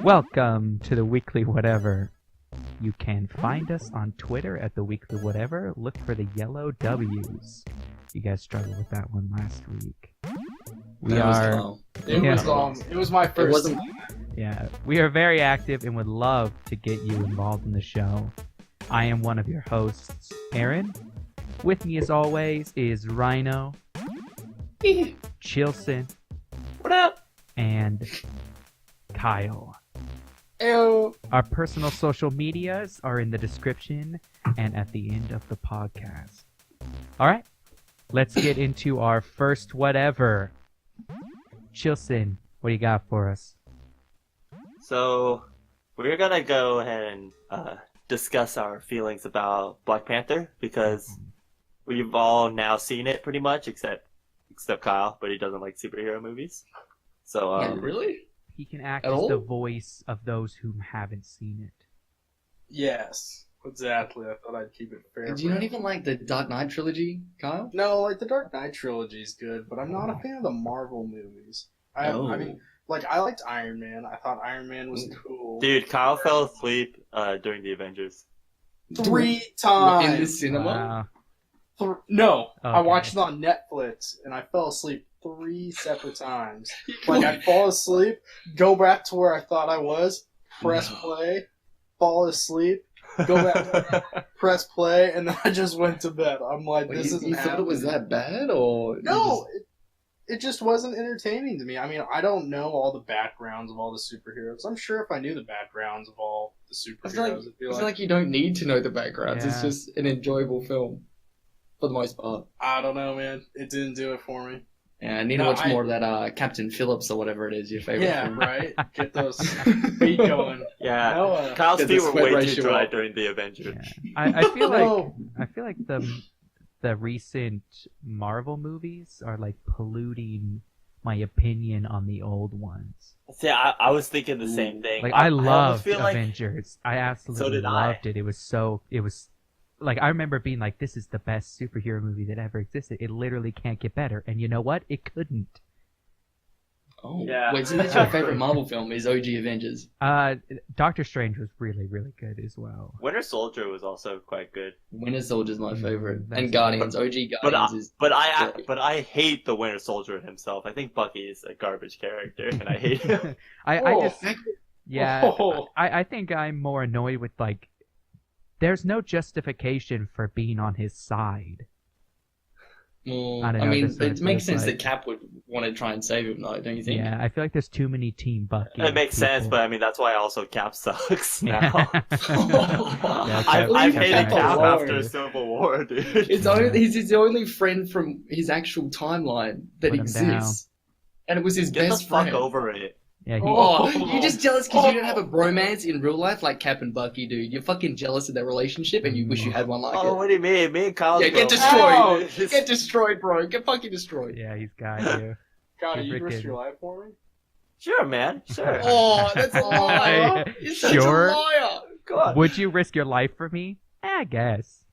Welcome to the Weekly Whatever. You can find us on Twitter at the Weekly Whatever. Look for the yellow W's. You guys struggled with that one last week. It was my first. Yeah, we are very active and would love to get you involved in the show. I am one of your hosts, Aaron. With me, as always, is Rhino, Chilson, What up? and Kyle. Ew. Our personal social medias are in the description and at the end of the podcast. All right, let's get into our first whatever. Chilson, what do you got for us? So, we're gonna go ahead and discuss our feelings about Black Panther because we've all now seen it pretty much, except Kyle, but he doesn't like superhero movies. So, Really? He can act At as all? the voice of those who haven't seen it. Yes, exactly. I thought I'd keep it fair. Do you not even like the Dark Knight trilogy, Kyle? No, like the Dark Knight trilogy is good, but I'm not a fan of the Marvel movies. I mean, like I liked Iron Man. I thought Iron Man was cool. dude, Kyle fell asleep during the Avengers. 3 times in the cinema. Wow. No, I Okay. watched it on Netflix and I fell asleep 3 separate times. Like I'd fall asleep, go back to where I thought I was, press play, fall asleep, go back, press play, and then I just went to bed. I'm like, Wait, this you isn't thought it was happening. that bad, or you No, it just wasn't entertaining to me. I mean, I don't know all the backgrounds of all the superheroes. I'm sure if I knew the backgrounds of all the I feel like, superheroes, it'd be I feel like, like you don't need to know the backgrounds. It's Yeah. just an enjoyable film, for the most part. I don't know, man. It didn't do it for me. Yeah, I need to No, watch more of that Captain Phillips or whatever it is, your favorite Yeah, film. right? Get those feet going. Yeah, No, Kyle's Get the feet were sweat way too ratio dry up. during the Avengers. Yeah. I feel like No. the recent Marvel movies are like polluting my opinion on the old ones. See, I was thinking the same thing. Like I almost loved feel like Avengers. I So absolutely did I. loved it. It was like I remember being like, this is the best superhero movie that ever existed. It literally can't get better. And you know what? It couldn't. Oh, Yeah. wait, so that's your favorite Marvel film is OG Avengers? Doctor Strange was really, really good as well. Winter Soldier was also quite good. Winter Soldier's my favorite. That's- And Guardians, OG But Guardians is... but I great. but I hate the Winter Soldier himself. I think Bucky is a garbage character, and I hate him. I Oh. just yeah. Oh. I think I'm more annoyed with like there's no justification for being on his side. Well, I don't I know, mean, this sort it of makes feels sense like- that Cap would want to try and save him, though, don't you think? Yeah, I feel like there's too many Team Bucky. It makes sense, people. but I mean that's why also Cap sucks Yeah. now. Yeah, I've Cap hated sucks. Cap alone. after Civil War, dude. He's his only friend from his actual timeline that Put him down. exists. And it was his Get the best fuck friend. over it. Yeah, he, Oh, you're just jealous because you don't have a bromance in real life like Cap and Bucky do. You're fucking jealous of their relationship and you wish you had one like Oh, it. what do you mean? Me and Kyle's Yeah, get bro- destroyed. Get destroyed, bro. Get fucking destroyed. yeah, he's got you. God, you Freaking- risk your life for me? Sure, man. Sure. Oh, that's a lie. You're such Sure. a liar. Go on. Would you risk your life for me? I guess.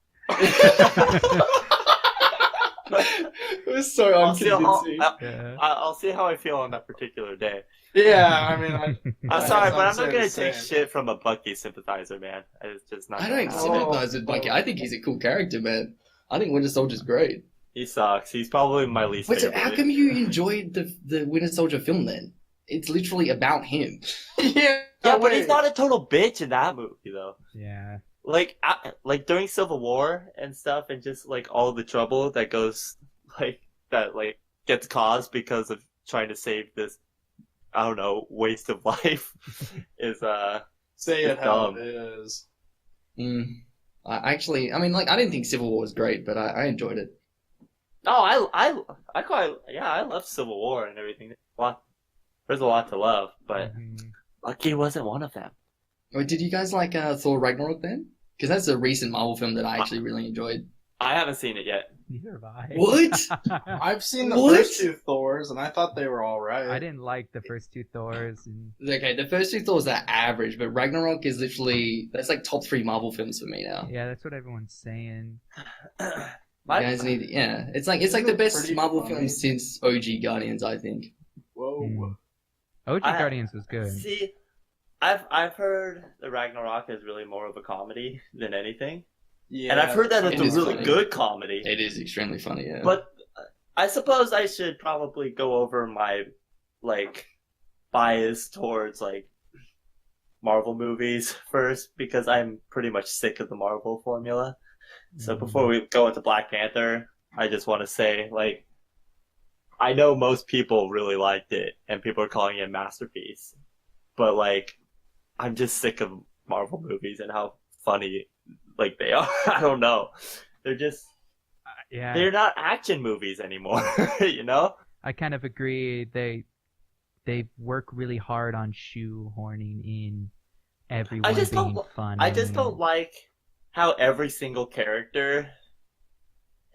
It was so unconvincing. Yeah. I'll see how I feel on that particular day. Yeah, I mean, I'm That's sorry, but what I'm I'm not gonna saying. take shit from a Bucky sympathizer, man. It's just not. I gonna don't happen. sympathize with Bucky. I think he's a cool character, man. I think Winter Soldier's great. He sucks. He's probably my least Wait, so favorite. how come you enjoyed the Winter Soldier film then? It's literally about him. yeah, Yeah, but he's not a total bitch in that movie, though. Yeah. Like during Civil War and stuff, and just like all the trouble that goes that gets caused because of trying to save this, I don't know, waste of life is Say it It's how dumb. it is. I didn't think Civil War was great, but I enjoyed it. No, I love Civil War and everything. There's a lot to love, but Mhm. Bucky wasn't one of them. Wait, did you guys like Thor Ragnarok then? Because that's a recent Marvel film that I actually really enjoyed. I haven't seen it yet. Neither have I. What? I've seen the What? first 2 Thors, and I thought they were alright. I didn't like the first two Thors. And Okay, the first two Thors are average, but Ragnarok is literally that's like top 3 Marvel films for me now. yeah, that's what everyone's saying. You guys need, yeah. It's like the best Pretty Marvel funny. film since OG Guardians, I think. Whoa. Mm. OG I- Guardians was good. See, I've heard the Ragnarok is really more of a comedy than anything, Yeah, and I've heard that it's It a is really funny. good comedy. It is extremely funny, yeah. But I suppose I should probably go over my like bias towards like Marvel movies first because I'm pretty much sick of the Marvel formula. So before we go into Black Panther, I just want to say like I know most people really liked it and people are calling it a masterpiece. But like I'm just sick of Marvel movies and how funny like they are. I don't know. They're just Yeah, they're not action movies anymore, you know? I kind of agree. They work really hard on shoehorning in everyone just don't being li- funny. I just don't like how every single character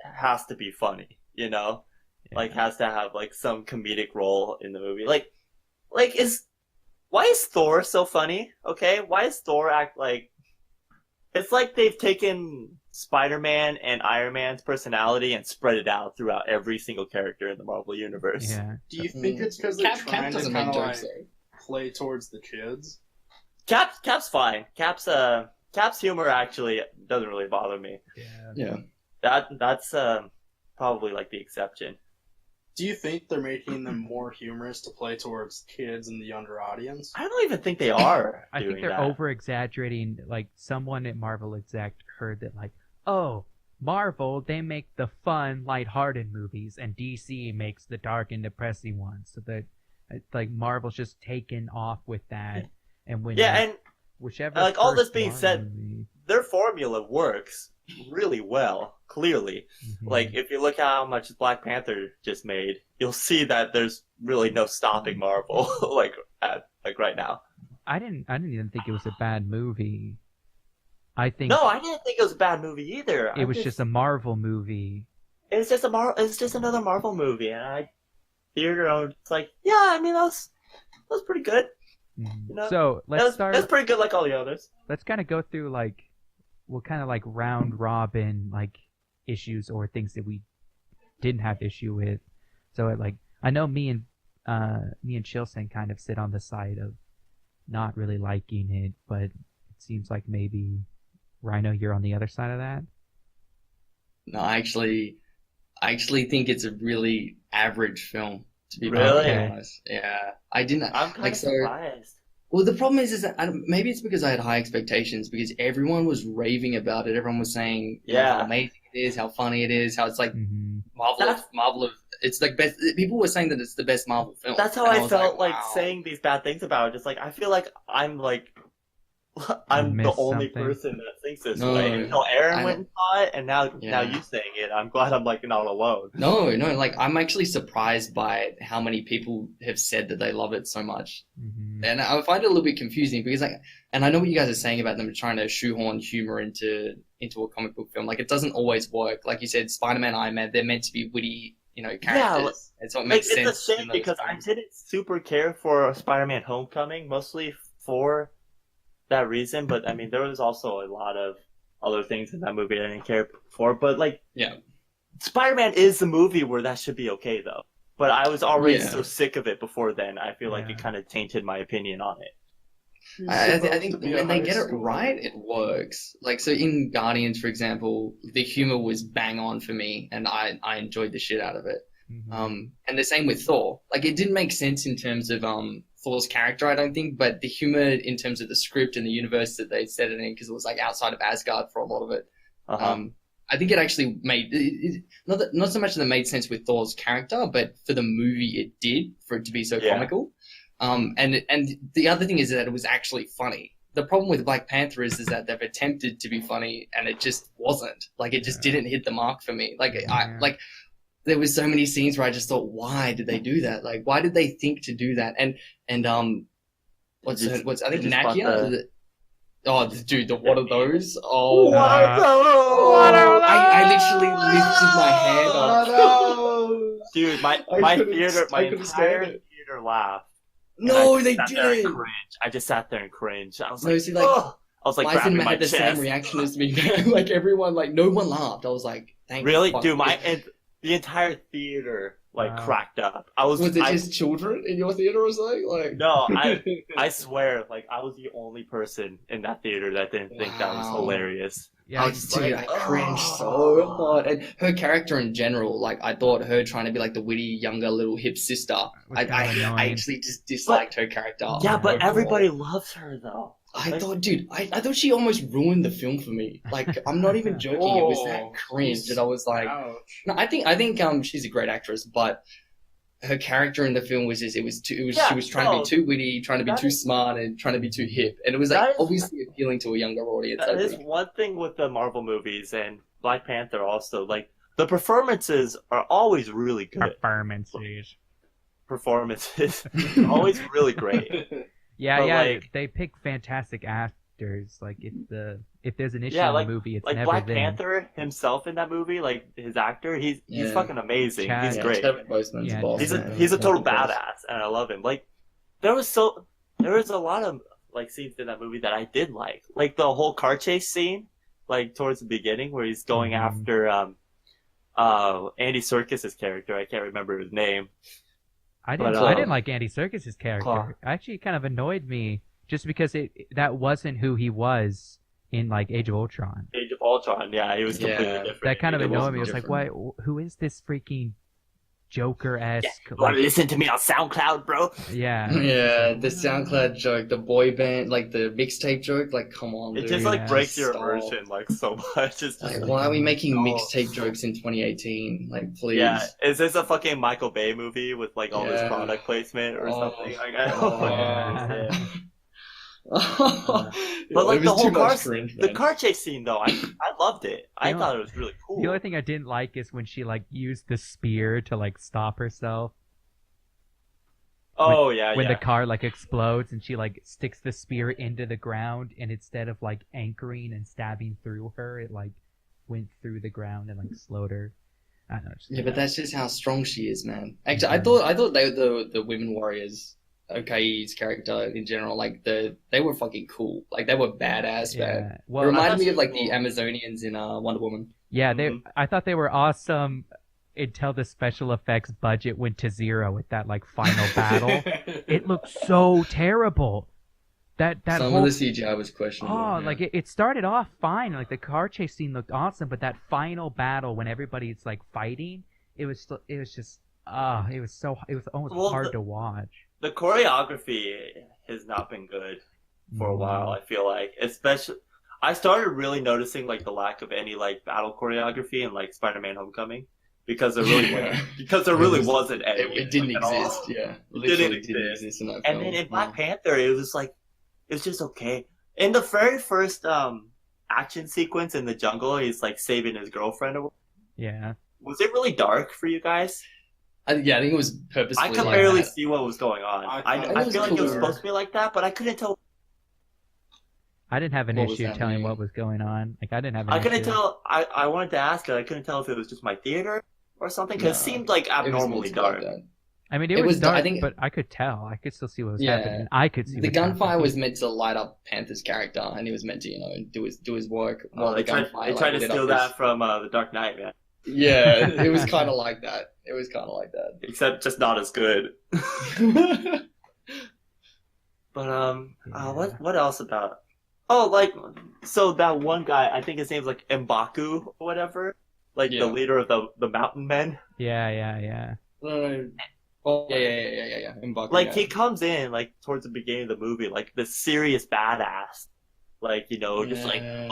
has to be funny, you know? Yeah. Like has to have like some comedic role in the movie. Like is why is Thor so funny? Okay? Why is Thor act like it's like they've taken Spider-Man and Iron Man's personality and spread it out throughout every single character in the Marvel universe. Yeah. Do you think it's because they're Cap trying to doesn't kind make of jokes, like though. play towards the kids? Cap's fine. Cap's humor actually doesn't really bother me. Yeah. Yeah. That's probably like the exception. Do you think they're making them more humorous to play towards kids and the younger audience? I don't even think they are I doing think they're that. over exaggerating. Like someone at Marvel exec heard that like, oh, Marvel, they make the fun, lighthearted movies, and DC makes the dark and depressing ones. So that like Marvel's just taken off with that, and when Yeah, like, and whichever like, all this first being Marvel said, movie- their formula works really well, clearly. Mhm. Like, if you look at how much Black Panther just made, you'll see that there's really no stopping Marvel, like right now. I didn't even think it was a bad movie. I think No, I didn't think it was a bad movie either. it was just a Marvel movie. It's just another Marvel movie, and I theater owned. It's like, yeah, I mean, that was pretty good. Mhm. You know, So let's start. That's pretty good, like all the others. Let's kind of go through like we'll kind of like round robin like issues or things that we didn't have issue with. So like I know me and Chilson kind of sit on the side of not really liking it, but it seems like maybe Rhino, you're on the other side of that. No, I actually think it's a really average film, to be Really? perfectly honest. Yeah. I didn't I'm kind like of so. surprised. Well, the problem is that maybe it's because I had high expectations because everyone was raving about it. Everyone was saying, you know, Yeah. how amazing it is, how funny it is, how it's like Mm-hmm. Marvel of it's like best. People were saying that it's the best Marvel film. That's how And I was felt like wow. saying these bad things about it. Just like I feel like I'm the missed only something. person that thinks this No, way. Until Aaron I- went and saw it, and now Yeah. you saying it, I'm glad I'm like not alone. No, like I'm actually surprised by how many people have said that they love it so much. Mm-hmm. And I find it a little bit confusing because and I know what you guys are saying about them trying to shoehorn humor into a comic book film. Like it doesn't always work. Like you said, Spider-Man, Iron Man, they're meant to be witty, you know, characters. And so it Like, makes it's sense. a in shame those because I films. didn't super care for Spider-Man: Homecoming, mostly for that reason. But I mean, there was also a lot of other things in that movie I didn't care for. But like, Yeah. Spider-Man is the movie where that should be okay, though. But I was already Yeah. so sick of it before then. I feel like Yeah. it kind of tainted my opinion on it. I Supposed think to be a when they high get it school. right, it works. Like so in Guardians, for example, the humor was bang on for me, and I enjoyed the shit out of it. Mm-hmm. And the same with Thor. Like it didn't make sense in terms of Thor's character, I don't think, but the humor in terms of the script and the universe that they set it in, because it was like outside of Asgard for a lot of it. Uh-huh. I think it actually made not so much that it made sense with Thor's character, but for the movie it did for it to be so Yeah. comical. And the other thing is that it was actually funny. The problem with Black Panther is that they've attempted to be funny and it just wasn't. Like it just Yeah. didn't hit the mark for me. Like Yeah. there was so many scenes where I just thought, why did they do that? Like why did they think to do that? And what's You I just- think you just bought Nakia. Oh, dude, the what are those? Oh, What? What are I literally lifted my hand up. Oh, no. Dude, my I couldn't- theater, my I couldn't stand entire it. theater laughed. And No, I they sat there and didn't. cringed. I just sat there and cringed. I was No, like, see, like, "Ugh." I was like Why grabbing didn't my have the chest. same reaction as me? Like everyone, like no one laughed. I was like, thank Really, fuck. dude, the entire theater like Wow. cracked up. Was it just children in your theater or something? Like No, I swear, like I was the only person in that theater that didn't think that was Wow. hilarious. Yeah, dude, I cringed oh. so hard. And her character in general, like, I thought her trying to be like the witty, younger, little hip sister. Was I kinda annoying. actually just disliked her character. Yeah, but overall. everybody loves her though. I thought, dude, I thought she almost ruined the film for me. Like, I'm not even joking. It was that cringe, and I was like, Ouch. no, I think she's a great actress, but her character in the film was just she was trying to be too witty, trying to be too smart, and trying to be too hip, and it was like obviously appealing to a younger audience. That is one thing with the Marvel movies and Black Panther also. Like the performances are always really good. Performances always really great. Yeah, But, yeah, like- they pick fantastic actors. Like if there's an issue Yeah, in like- the movie, it's Like never Black them. Panther himself in that movie, like his actor, he's Yeah. fucking amazing. Chad- He's Yeah, great. Chadwick Boseman's Yeah, boss, He's man. a total Fucking boss. badass, and I love him. Like there was a lot of like scenes in that movie that I did like the whole car chase scene, like towards the beginning where he's going Mhm. after Andy Serkis's character. I can't remember his name. I didn't. But, I didn't like Andy Serkis's character. Claw. Actually, it kind of annoyed me just because that wasn't who he was in like Age of Ultron. Age of Ultron, yeah, he was completely Yeah. different. That kind of He annoyed wasn't me. It was like, different. why? Who is this freaking Joker-esque? You want to Like, listen to me on SoundCloud, bro? yeah. Yeah, the SoundCloud joke, the boy band, like the mixtape joke, like come on, It dude. just like Yeah. breaks your Stop. immersion like so much. It's just Like, why are we making Oh. mixtape jokes in 2018? Like, please. Yeah, is this a fucking Michael Bay movie with like all this Yeah. product placement or Oh. something? Like, I don't Oh. fucking understand. But But like the whole car, cringe, the man. car chase scene though, I loved it. I You know, thought it was really cool. The only thing I didn't like is when she like used the spear to like stop herself oh yeah, when yeah. the car like explodes and she like sticks the spear into the ground and instead of like anchoring and stabbing through her, it like went through the ground and like slowed her. I don't know. Just, Yeah, but that's just how strong she is, man. Actually, I thought they were the women warriors. OK's character in general, like they were fucking cool. Like they were badass, man. yeah. It Well, reminded thought me of she like was the cool. Amazonians in Wonder Woman. yeah, Mhm. I thought they were awesome until the special effects budget went to zero with that like final battle. It looked so terrible. That Some whole of the CGI was questionable. Oh, yeah. like it started off fine. Like the car chase scene looked awesome, but that final battle when everybody's like fighting, it was just it was almost Well, hard to watch. The choreography has not been good for a while. I feel like, especially, I started really noticing like the lack of any like battle choreography in like Spider-Man: Homecoming because there really Yeah. wasn't any. It didn't at all. exist. Yeah, It literally didn't exist. exist in that And film. then in Black Panther, it was just okay. In the very first action sequence in the jungle, he's like saving his girlfriend. Yeah. Was it really dark for you guys? I think it was purposefully. I could like barely that. see what was going on. I I, thought I, it was feel like it was cooler. supposed to be like that, but I couldn't tell. I didn't have an What was issue that telling mean? what was going on. Like I didn't have an I couldn't issue. tell. I wanted to ask it. I couldn't tell if it was just my theater or something because No, it seemed like It was abnormally meant to be dark. like that. I mean, It it was was- dark, I think- but I could tell. I could still see what was Yeah. happening. I could see The what's gunfire happening. was meant to light up Panther's character, and he was meant to, do his work. While They the tried, gunfire, they tried to lit steal up that from The Dark Knight, man. Yeah, it was kind of like that. It was kind of like Except just not as good. that. But Yeah. what else about? Oh, like so that one guy. I think his name's like M'Baku or whatever. Like Yeah. the leader of the Mountain Men. Yeah. Oh yeah. M'Baku, Like yeah. he comes in like towards the beginning of the movie, like the serious badass. Like just like Yeah.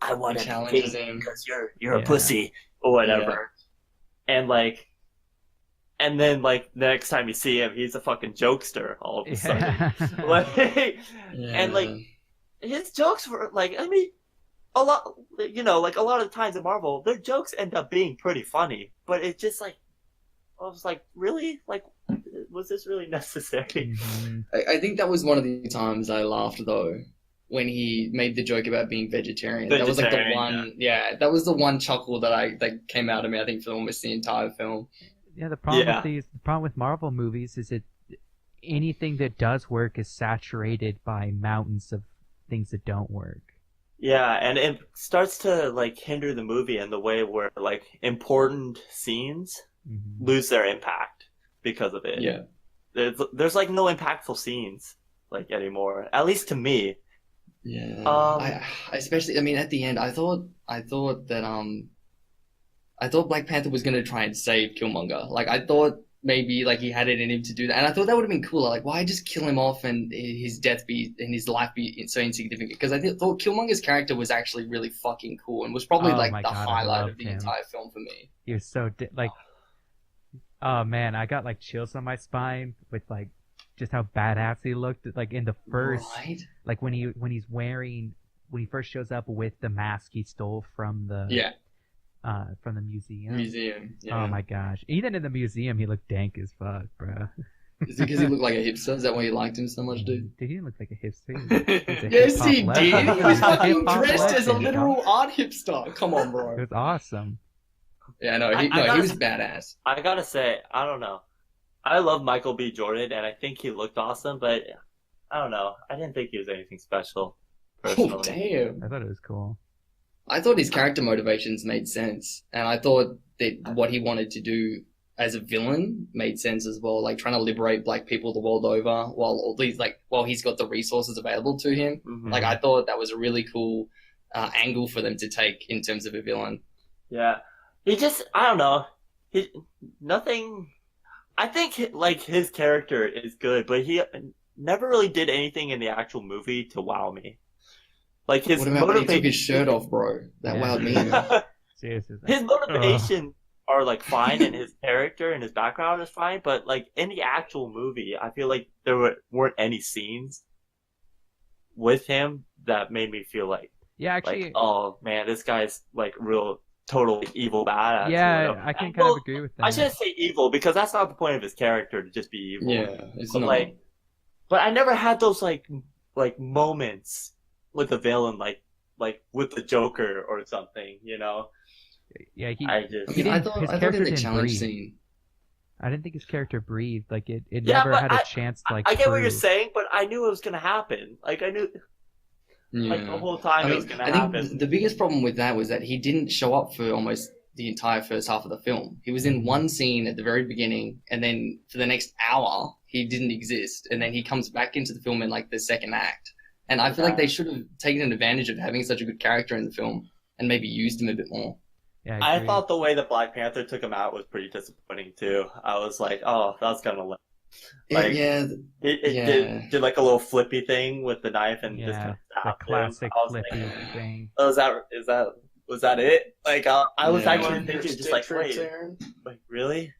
I want to Challenges be him. because you're a Yeah. pussy or whatever. And then like next time you see him, he's a fucking jokester all of a sudden. Like, Yeah. and like his jokes were like, I mean, a lot, like a lot of times in Marvel, their jokes end up being pretty funny, but it's just like, I was like, really? Like, was this really necessary? Mhm. I think that was one of the times I laughed though, when he made the joke about being vegetarian. That was like the Vegetarian, one, that was the one chuckle that came out of me. I think for almost the entire film. Yeah, the problem Yeah. the problem with Marvel movies is that anything that does work is saturated by mountains of things that don't work. Yeah, and it starts to like hinder the movie in the way where like important scenes lose their impact because of it. Yeah. There's like no impactful scenes like anymore, at least to me. Yeah. Um, Especially, I mean, at the end, I thought Black Panther was gonna try and save Killmonger. Like, I thought maybe like he had it in him to do that, and I thought that would have been cooler. Like, why just kill him off and his death be and his life be so insignificant? Because I thought Killmonger's character was actually really fucking cool and was probably Oh like my the God, I highlight loved of the him. entire film for me. He was so like, oh man, I got like chills on my spine with like just how badass he looked. Like in the first, Right? like when he first shows up with the mask he stole from the museum. Museum. Yeah. Oh my gosh! Even in the museum, he looked dank as fuck, bro. Is it because he looked like a hipster? Is that why you liked him so much, dude? Did he look like a hipster? He's a Yes, hip-hop he legend. did. He was He's a fucking hip-hop dressed as a legend, literal dog. art hipster. Come on, It bro. was awesome. Yeah, no, I he gotta- was badass. I gotta say, I don't know. I love Michael B. Jordan, and I think he looked awesome, but I don't know. I didn't think he was anything special, personally. Oh, damn. I thought it was cool. I thought his character motivations made sense, and I thought that what he wanted to do as a villain made sense as well, like trying to liberate black people the world over while he's got the resources available to him. Mhm. Like, I thought that was a really cool angle for them to take in terms of a villain. Yeah. He just, I don't know. Nothing. I think like his character is good, but he never really did anything in the actual movie to wow me. Like his What about when he took motivation, his shirt off, bro? That Yeah. wowed me. Seriously. his motivation are like fine, and his character and his background is fine. But like in the actual movie, I feel like there weren't any scenes with him that made me feel like Actually, oh man, this guy's like real total evil badass. or yeah, whatever. I can kind Well, of agree with that. I shouldn't say evil because that's not the point of his character to just be evil. Yeah, it's But not. like, but I never had those like moments with the villain, like with the Joker or something. You know, Yeah, he. I just I mean, I didn't- thought his in character the didn't challenge breathe. scene. I didn't think his character breathed. Like it Yeah, never but had a chance to like. I get what you're prove. saying, but I knew it was gonna happen. Like I knew like the Yeah. whole time I it mean, was gonna I happen. think the biggest problem with that was that he didn't show up for almost the entire first half of the film. He was in one scene at the very beginning, and then for the next hour, he didn't exist. And then he comes back into the film in like the second act. And I feel like they should have taken advantage of having such a good character in the film and maybe used him a bit more. Yeah, I agree. thought the way that Black Panther took him out was pretty disappointing too. I was like, oh, that's kind of lame. Like, yeah, It Yeah. did like a little flippy thing with the knife and just Yeah, kind of the stabbed him. classic I was flippy like, thing. oh, was that it? Like I was Yeah. actually Your thinking, just stick like, tricks, wait, Aaron? like really?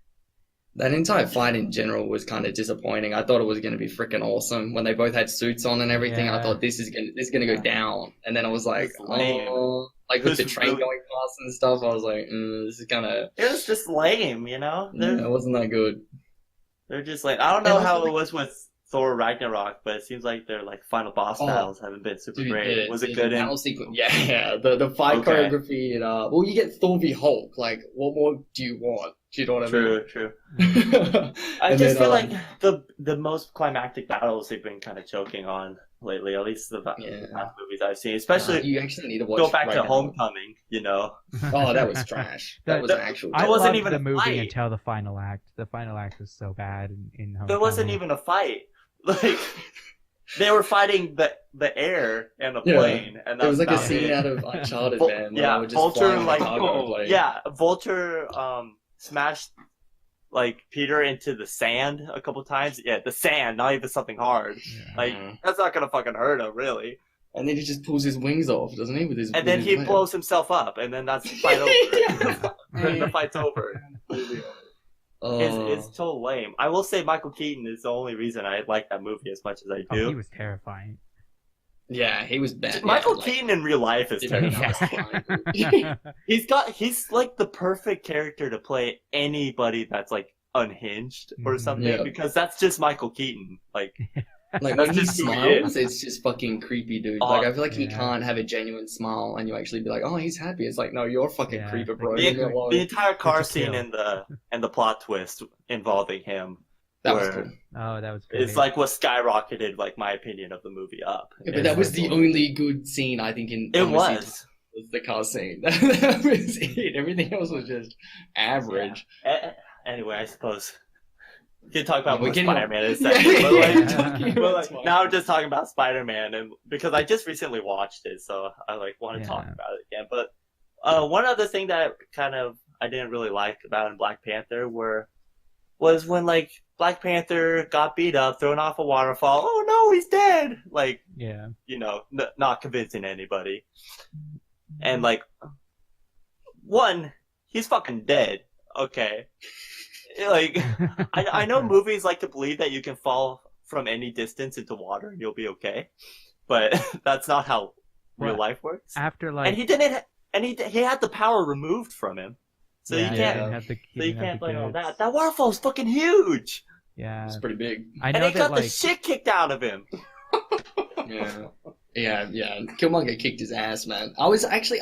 that entire fight in general was kind of disappointing. I thought it was going to be freaking awesome when they both had suits on and everything. I Yeah. thought this is gonna go down, and then I was like, It's lame. oh, like with the It's train really- going past and stuff. I was like, this is kind of It was just lame, you know. it wasn't that good. They're just like, I don't know And how also, it was with Thor Ragnarok, but it seems like their like final boss Oh, battles haven't been super Dude, great. Was it the good? battle sequence? Yeah, the fight Okay. choreography. And, well, you get Thor v Hulk. Like, what more do you want? Do you know what I True, true. mean? I And just then, feel like the most climactic battles they've been kind of choking on lately, at least the Yeah. past movies I've seen. Especially you actually need to watch. go back to Ragnarok. Homecoming, you know. Oh, that was trash. That was The- actual. I It wasn't loved even the a movie fight. until the final act. The final act was so bad in Homecoming. There wasn't even a fight. Like they were fighting the air and the Yeah. plane, and It was like a that's about scene it. out of Uncharted, Vul- man. Where yeah, they were just Vulture flying like a cargo plane. yeah, Vulture smashed like Peter into the sand a couple times. Yeah, the sand, not even something hard. Yeah. Like that's not gonna fucking hurt him, really. And then he just pulls his wings off, doesn't he? With his And then with he his blows himself up, and then that's the fight over. Yeah. The fight's over. Oh. It's total lame. I will say Michael Keaton is the only reason I like that movie as much as I Oh, do. he was terrifying. Yeah, he was bad. Michael yeah, like- Keaton in real life is Yeah, terrifying. Yeah. He's like the perfect character to play anybody that's like unhinged or Mhm. something Yeah. because that's just Michael Keaton. Like Like That's when he just who he smiles, is. it's just fucking creepy, dude. Oh, Like I feel like he yeah. can't have a genuine smile and you actually be like, oh, he's happy. It's like, no, you're a fucking Yeah, creeper, like, bro. the, Leave me alone. the entire car Such a scene kill. and the plot twist involving him That was where cool. Oh, that was great. it's like what skyrocketed like my opinion of the movie up. Yeah, but It's that was like- the only good scene I think in It almost was. the car scene. That was it. Everything else was just average. anyway, I suppose we can talk about Yeah, we're more getting Spider-Man in a Yeah, second. But like, talking but about like Spider-Man. now I'm just talking about Spider-Man, and because I just recently watched it, so I like want to Yeah. talk about it again. But one other thing that kind of I didn't really like about in Black Panther was when like Black Panther got beat up, thrown off a waterfall. Oh no, he's dead! Like Yeah. not convincing anybody. And like, one, he's fucking dead. Okay, like I know movies like to believe that you can fall from any distance into water and you'll be okay, but that's not how real Well, life works. After like And he didn't, and he had the power removed from him, so yeah, you he can't. didn't have the, he So you didn't have can't the blame on goods. that. That waterfall's fucking huge, Yeah. It's pretty big. I and know he that got like the shit kicked out of him. Yeah. Killmonger kicked his ass, man. I was actually.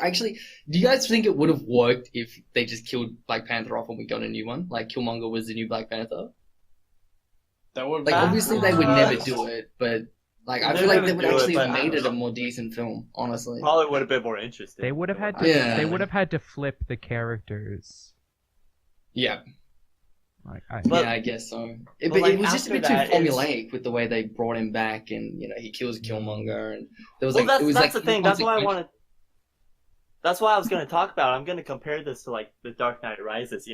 Do you guys think it would have worked if they just killed Black Panther off and we got a new one? Like Killmonger was the new Black Panther. That would Like obviously they would never do it, but like I They feel like never they would do it, actually but have I made don't it a know. more decent film. Honestly. Probably would have been more interesting. they would have had to Yeah. they would have had to flip the characters. Yeah. Like But- Yeah, I guess so. but, But like, it was just a after bit too that, formulaic with the way they brought him back, and he kills Killmonger, and there was Well, like it was that's like the thing. That's why I inconsequential. wanted. That's why I was going to talk about it. I'm going to compare this to like the Dark Knight Rises.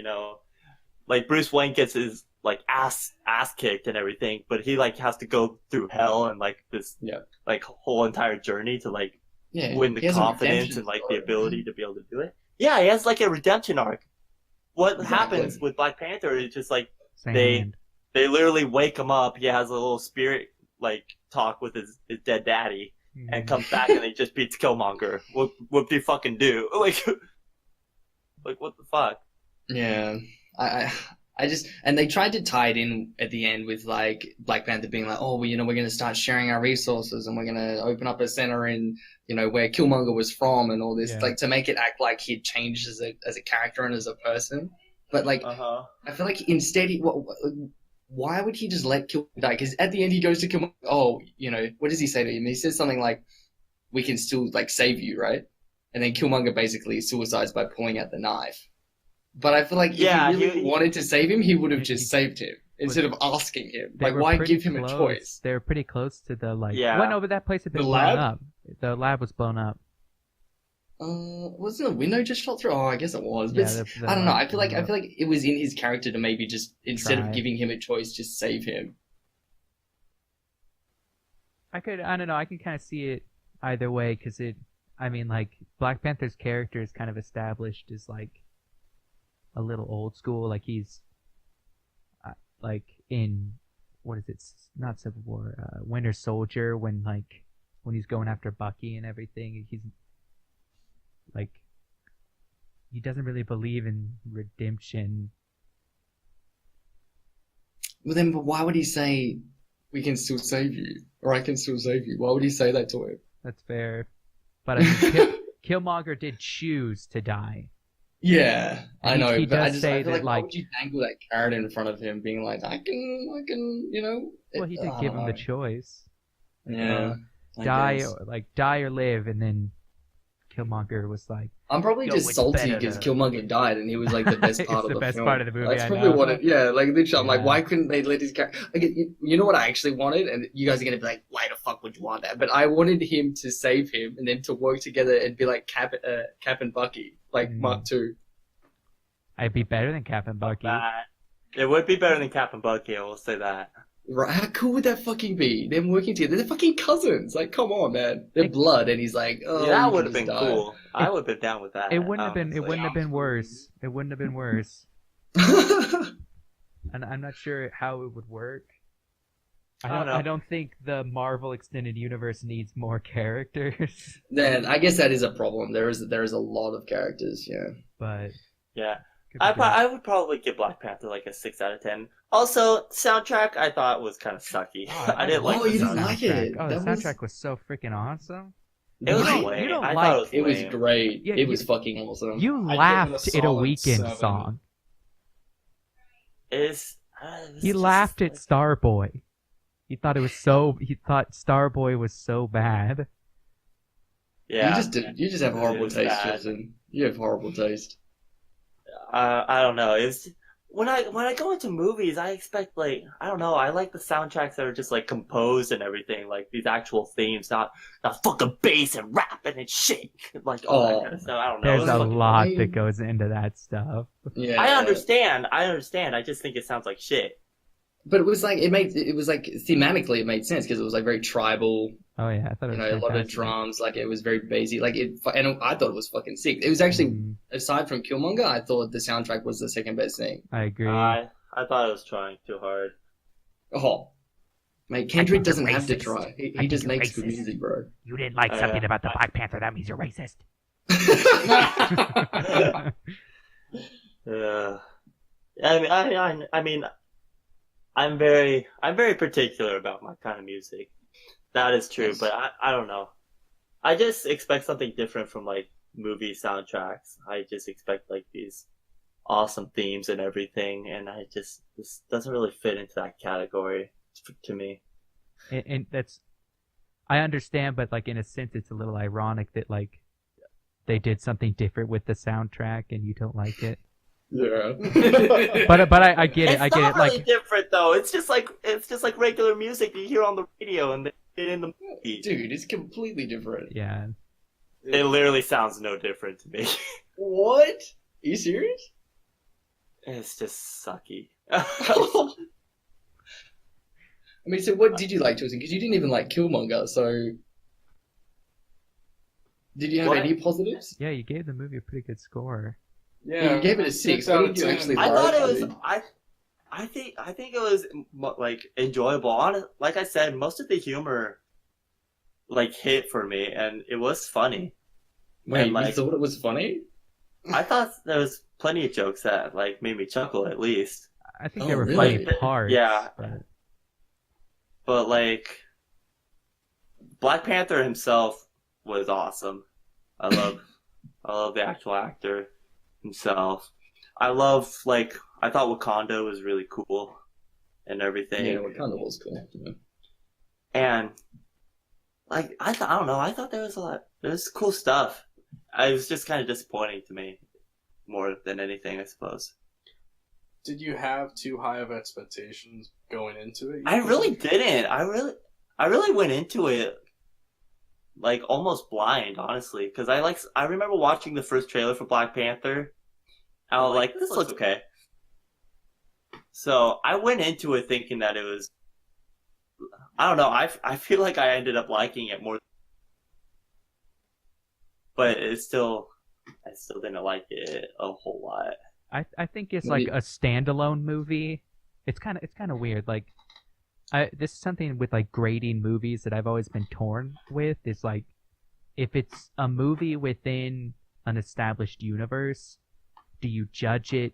Like Bruce Wayne gets his like ass kicked and everything, but he like has to go through hell and like this like whole entire journey to like win the he has a confidence redemption and like story. the ability to be able to do it. Yeah, he has like a redemption arc. What Exactly. happens with Black Panther is just like sand. they literally wake him up. He has a little spirit like talk with his dead daddy. And comes back and he just beats Killmonger. What do you fucking do? Like what the fuck? Yeah, I just and they tried to tie it in at the end with like Black Panther being like, oh, well, we're going to start sharing our resources and we're going to open up a center in where Killmonger was from and all this, Yeah. like to make it act like he'd changed as a character and as a person. But like, Uh-huh. I feel like instead, why would he just let Killmonger die? Because at the end, he goes to Killmonger. Oh, what does he say to him? He says something like, "We can still like save you, right?" And then Killmonger basically suicides by pulling out the knife. But I feel like if Yeah, he really he- wanted to save him, he would have He- just saved him instead of asking him. They Like, were why pretty give him close. a choice? They were pretty close to the like. Yeah. Well, no, but that place had been The blown lab? up. The lab was blown up. Wasn't a window just shot through? Oh, I guess it was. But Yeah, the I don't know. lab I feel like blew up. it was in his character to maybe just instead Try. of giving him a choice, just save him. I don't know. I can kind of see it either way because like Black Panther's character is kind of established as like a little old school. Like he's like in what is it? Not Civil War, Winter Soldier when he's going after Bucky and everything. He's like he doesn't really believe in redemption. Well, then, but why would he say, "We can still save you," or "I can still save you"? Why would he say that to him? That's fair, but I mean, Killmonger did choose to die. Yeah, I And know, he but does say I feel that, like, why like- would you dangle that carrot in front of him, being like, "I can," Well, he did I give don't him the know. choice. Yeah, I die guess. die or live, and then Killmonger was like, I'm probably Yo, just it's salty better because to- Killmonger died, and he was like the best It's part of the the best film. part of the movie, That's I probably know. what it. Yeah, like literally, I'm like, Yeah. why couldn't they let his character? Like, you know what I actually wanted, and you guys are gonna be like, why the fuck would you want that? But I wanted him to save him, and then to work together and be like Cap and Bucky, like Mm. Mark II. I'd be better than Cap and Bucky. That it would be better than Cap and Bucky. I will say that. Right? How cool would that fucking be? Them working together. They're fucking cousins. Like, come on, man. They're blood, and he's like, oh, that you would can have been just die. cool. I would have been down with that. It wouldn't have been. It honestly. wouldn't have been worse. It wouldn't have been worse. And I'm not sure how it would work. I don't know. I don't think the Marvel Extended Universe needs more characters. Then I guess that is a problem. There is a lot of characters. Yeah. But Yeah. could be good. I would probably give Black Panther like a 6 out of 10. Also, soundtrack I thought was kind of sucky. Oh, I didn't like Oh, the you didn't soundtrack. like it? Oh, the That was- soundtrack was so freaking awesome. It was Right? lame. You don't I like- thought it was It was lame. great. Yeah, it was you- fucking awesome. You I'd give it a laughed at a solid Weekend 7. song. It's He just laughed at like- Starboy. He thought Starboy was so bad. Yeah. You just have horrible It is taste, bad. Justin. You have horrible taste. I don't know. It's when I go into movies, I expect like I don't know. I like the soundtracks that are just like composed and everything, like these actual themes, not fucking bass and rapping and shit, like all that kind of stuff. I don't know. There's It's a fucking- lot lame. that goes into that stuff. Yeah, I understand. I just think it sounds like shit. but it was like thematically it made sense because it was like very tribal. Oh yeah, I thought it You was know, a lot of fantastic. drums. Like it was very bassy. And I thought it was fucking sick. It was actually Mm, aside from Killmonger, I thought the soundtrack was the second best thing. I agree. I thought it was trying too hard. Oh, mate, Kendrick think you're doesn't have to racist. try. He think just you're makes good racist. music, bro. You didn't like Oh, something yeah. about the Black Panther. That means you're racist. I mean, I'm very particular about my kind of music. That is true, Yes. but I don't know. I just expect something different from like movie soundtracks. I just expect like these awesome themes and everything, and this doesn't really fit into that category to me. And that's, I understand, but like in a sense, it's a little ironic that like they did something different with the soundtrack and you don't like it. Yeah. But I get it. It's I get not it. really Like different though. It's just like regular music you hear on the radio and they did in the movie. Dude, it's completely different. yeah, It literally sounds no different to me. What? Are you serious? It's just sucky. I mean, so what did you like, Tristan? Because you didn't even like Killmonger, so did you have What? any positives? yeah. You gave the movie a pretty good score. Yeah, You gave it a 6. out What of did you 10. actually I like? thought it was. I think it was like enjoyable. Like I said, most of the humor like hit for me, and it was funny. Wait, and, you like- thought it was funny? I thought there was plenty of jokes that like made me chuckle at least. I think Oh, there were really? funny parts. Yeah. but- But like Black Panther himself was awesome. I love the actual actor himself. I thought Wakanda was really cool and everything. Yeah, what kind of was cool. Yeah. And like I don't know, I thought there was cool stuff. It was just kind of disappointing to me more than anything, I suppose. Did you have too high of expectations going into it? I really didn't. I really went into it like almost blind, honestly, because I remember watching the first trailer for Black Panther. I was like, this looks okay. So I went into it thinking that it was. I don't know. I feel like I ended up liking it more, but I still didn't like it a whole lot. I think it's Maybe- like a standalone movie. It's kind of weird. Like, this is something with like grading movies that I've always been torn with. Is like, if it's a movie within an established universe, do you judge it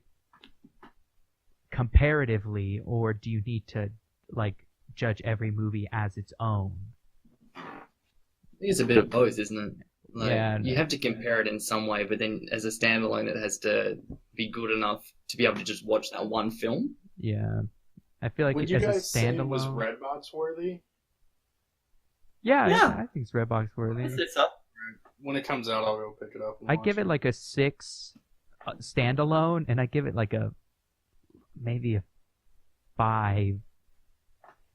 comparatively, or do you need to like judge every movie as its own? I think it's a bit of both, isn't it? Like, Yeah, you have to compare it in some way, but then as a standalone, it has to be good enough to be able to just watch that one film. Yeah, I feel like Would you as a guys say it was standalone. Redbox worthy? Yeah, Yeah. I think it's Redbox worthy. It's up. When it comes out, I'll go pick it up. And I watch give it like a 6 standalone, and I give it like maybe a 5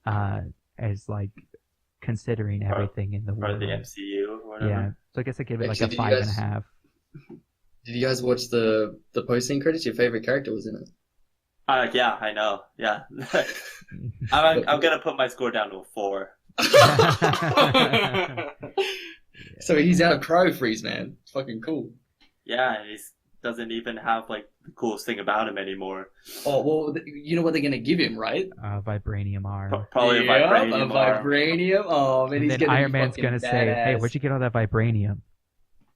as like considering Part- everything in the Part of world. the MCU or whatever. Yeah, so I guess I give it like Actually, a did you 5.5. Did you guys watch the post-scene credits? Your favorite character was in it. Yeah, I know. Yeah. I'm gonna put my score down to a 4. So he's out of Crow Freeze, man. It's fucking cool. Yeah, and he doesn't even have like the coolest thing about him anymore. Oh, well, you know what they're going to give him, right? Vibranium arm. Probably a Yep, vibranium a arm. vibranium. Oh, man, And he's then going to Iron Man's gonna say, "Hey, where'd you get all that vibranium?"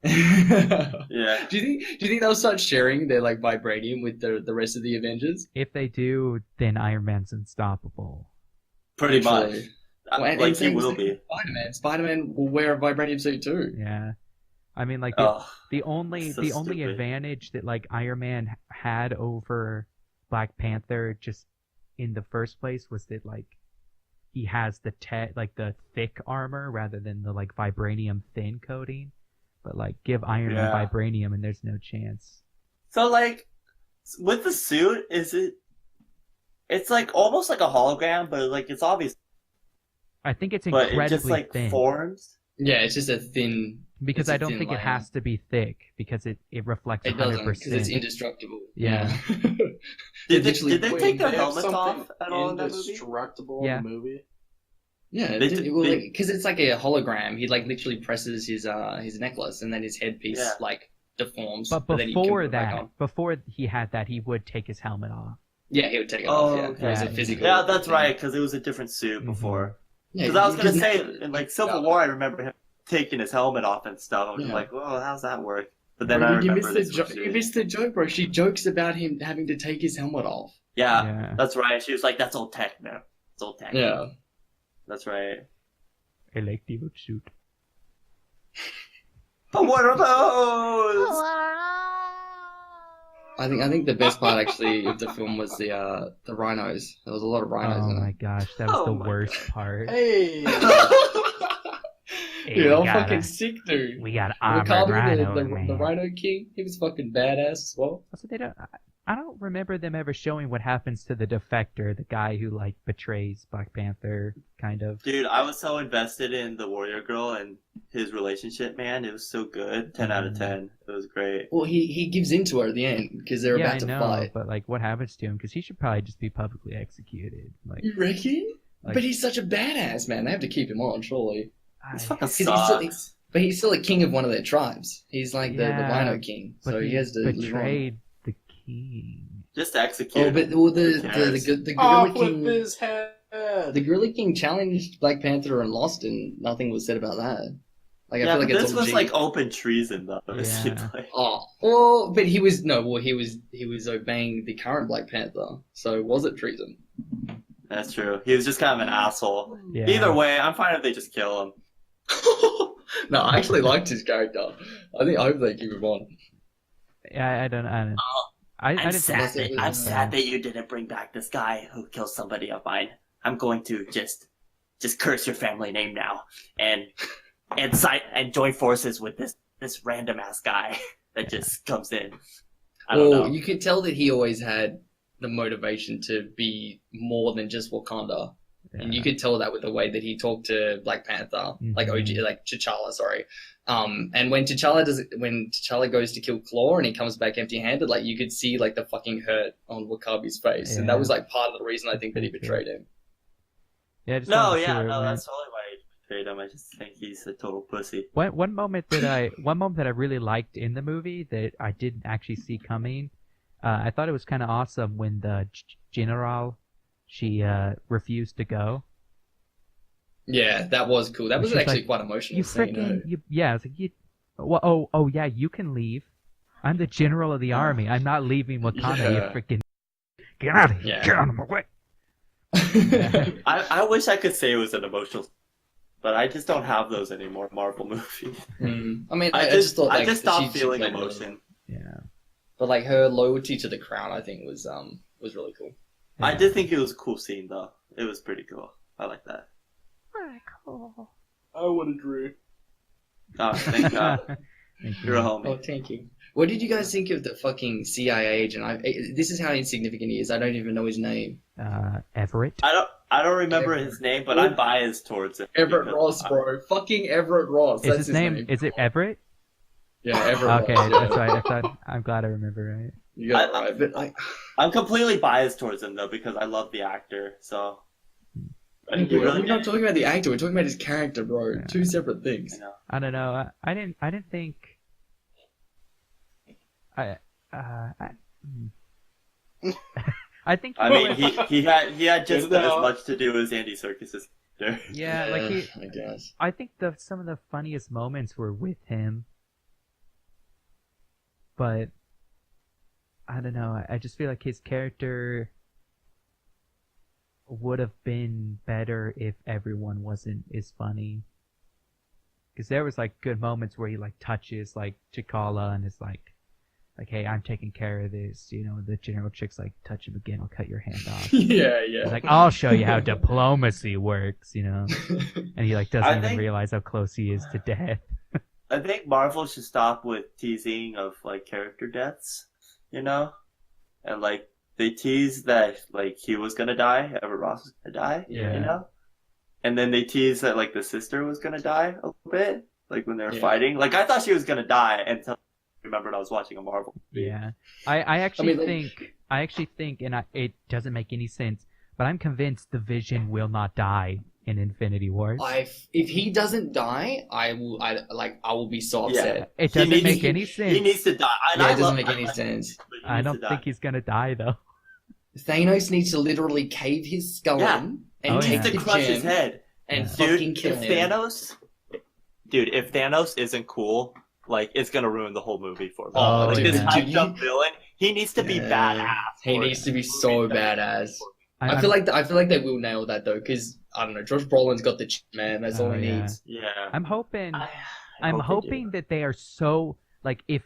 Yeah. Do you think they'll start sharing their like vibranium with the rest of the Avengers? If they do, then Iron Man's unstoppable. Pretty much. Actually. Well, and Like he same will with be. Spider-Man will wear a vibranium suit too. Yeah, I mean, like Oh, the only so the only stupid. advantage that like Iron Man had over Black Panther just in the first place was that like he has the the thick armor rather than the like vibranium thin coating. But like give Iron Man Yeah. vibranium and there's no chance. So with the suit, is it? It's like almost like a hologram, but like it's obvious. I think it's But incredibly it just like thin forms. Yeah, it's just a thin. because it's a I don't thin think it layer. has to be thick because it reflects It doesn't 100%. because it's indestructible. Yeah. Did literally- they Wait, take their they have helmets something off at all in that movie? indestructible Yeah. in the movie? Yeah, They- because it's like a hologram. He like literally presses his necklace, and then his headpiece Yeah. like deforms. But then he can before put it back that, on. before he had that, he would take his helmet off. Yeah, he would take it Oh, off. Yeah, okay. it was a Yeah. physical. Yeah, that's thing. right, because it was a different suit Mhm. before. Yeah, Because I was gonna because say, now- in like Civil War, I remember him taking his helmet off and stuff. I was Yeah. like, well, how's that work? But then Bro, I you remember missed this. you missed the joke, bro. She jokes about him having to take his helmet off. Yeah, Yeah. that's right. She was like, "That's old tech, man. It's old tech." Yeah. That's right. I like the old suit. But what are those? I think the best part actually of the film was the rhinos. There was a lot of rhinos Oh in my it. gosh, that was Oh the my worst part. Hey, Hey, Dude, we I'm got fucking a- sick, dude. We got armored Wakanda, rhino, the man. Rhino King, he was fucking badass as well. Also, I don't remember them ever showing what happens to the defector, the guy who like betrays Black Panther, kind of. Dude, I was so invested in the Warrior Girl and his relationship, man. It was so good. 10 out of 10. It was great. Well, he gives into her at the end because they're Yeah, about I to know, fight. but like, what happens to him? Because he should probably just be publicly executed. Like, You reckon? Like- But he's such a badass, man. They have to keep him on, surely. This I- fucking 'Cause he's still- sucks. But he's still a king of one of their tribes. He's like the Yeah, Rhino King, but so he has to live on. betrayed the king. Just execute. Oh, but well, the Who cares? Gorilla off King, with his head. the Gorilla King challenged Black Panther and lost, and nothing was said about that. Like I Yeah, feel like but it's this all was G. like open treason, though. It seemed Yeah. like. Oh, well, but he was no, well, he was obeying the current Black Panther, so was it treason? That's true. He was just kind of an asshole. Yeah. Either way, I'm fine if they just kill him. No, I actually liked his character. I hope they keep him on. Yeah, I don't. I I'm didn't. sad. think- I'm sad that you didn't bring back this guy who killed somebody of mine. I'm going to just curse your family name now and join forces with this random ass guy that just comes in. I don't know. You could tell that he always had the motivation to be more than just Wakanda. And you could tell that with the way that he talked to Black Panther, like Mhm. like T'Challa, sorry. And when T'Challa goes to kill Claw and he comes back empty-handed, like you could see like the fucking hurt on Wakabi's face, and Yeah. that was like part of the reason I think that he betrayed him. Yeah, I just No, wanted to see yeah, where it no, went. that's totally why he betrayed him. I just think he's a total pussy. One moment that I really liked in the movie that I didn't actually see coming. I thought it was kind of awesome when the general she refused to go. Yeah, that was cool. That was She's actually like, quite emotional. You scene, freaking yeah. It's like you. Well, oh yeah, you can leave. I'm the general of the army. I'm not leaving Wakanda. Yeah. You freaking get out of here. Yeah. Get out of my way. I wish I could say it was an emotional, but I just don't have those anymore. Marvel movies. I mean, I just thought like I just stopped she feeling played really emotion. Yeah. But like her loyalty to the crown, I think was really cool. I Yeah. did think it was a cool scene though. It was pretty cool. I like that. I would agree. Oh, thank God. Thank You're a you. homie. Oh, thank you. What did you guys think of the fucking CIA agent? This is how insignificant he is. I don't even know his name. Everett. I don't remember his name, but I'm biased towards it. Everett because Ross, bro. Fucking Everett Ross. Is That's his name? Is it Everett? Yeah, Everett Okay, Ross. that's right. I thought. I'm glad I remember right. You got it right. But like, I'm completely biased towards him though because I love the actor. So. we're not talking about the actor. We're talking about his character, bro. Yeah. Two separate things. You know. I don't know. I didn't think. I think. I mean, he had just Good as enough. much to do as Andy Serkis's character. Yeah, like he. I guess. I think some of the funniest moments were with him, but I don't know. I just feel like his character would have been better if everyone wasn't as funny. Because there was like good moments where he like touches like T'Challa and is like, hey, I'm taking care of this. You know, the general chick's like, touch him again, I'll cut your hand off. Yeah. Like, I'll show you how diplomacy works. You know, and he like doesn't I even think- realize how close he is to death. I think Marvel should stop with teasing of like character deaths. You know, and like they teased that like he was gonna die, Everett Ross was gonna die, Yeah. you know, and then they teased that like the sister was gonna die a little bit, like when they were Yeah. fighting. Like I thought she was gonna die until I remembered I was watching a Marvel movie. Yeah, I actually like- think, and it doesn't make any sense, but I'm convinced the Vision will not die in Infinity Wars. If he doesn't die, I will be so Yeah. upset. It He doesn't needs- make any sense. He needs to die. And Yeah, I it doesn't love- make any sense. but he I needs don't to die. think he's gonna die though. Thanos needs to literally cave his skull Yeah. in Oh, and He yeah. take needs the to crush his gem head. and Yeah. fucking kill if him. if Thanos isn't cool, like it's gonna ruin the whole movie for me. Oh, like dude, this yeah. hyped up villain, he needs to be Yeah. badass. He for needs it. to be so badass. I I'm- feel like they will nail that though, because I don't know, Josh Brolin's got the chip, man. That's all Oh, he yeah. needs. Yeah. I'm hoping. I I'm hope they do. hoping that they are so like if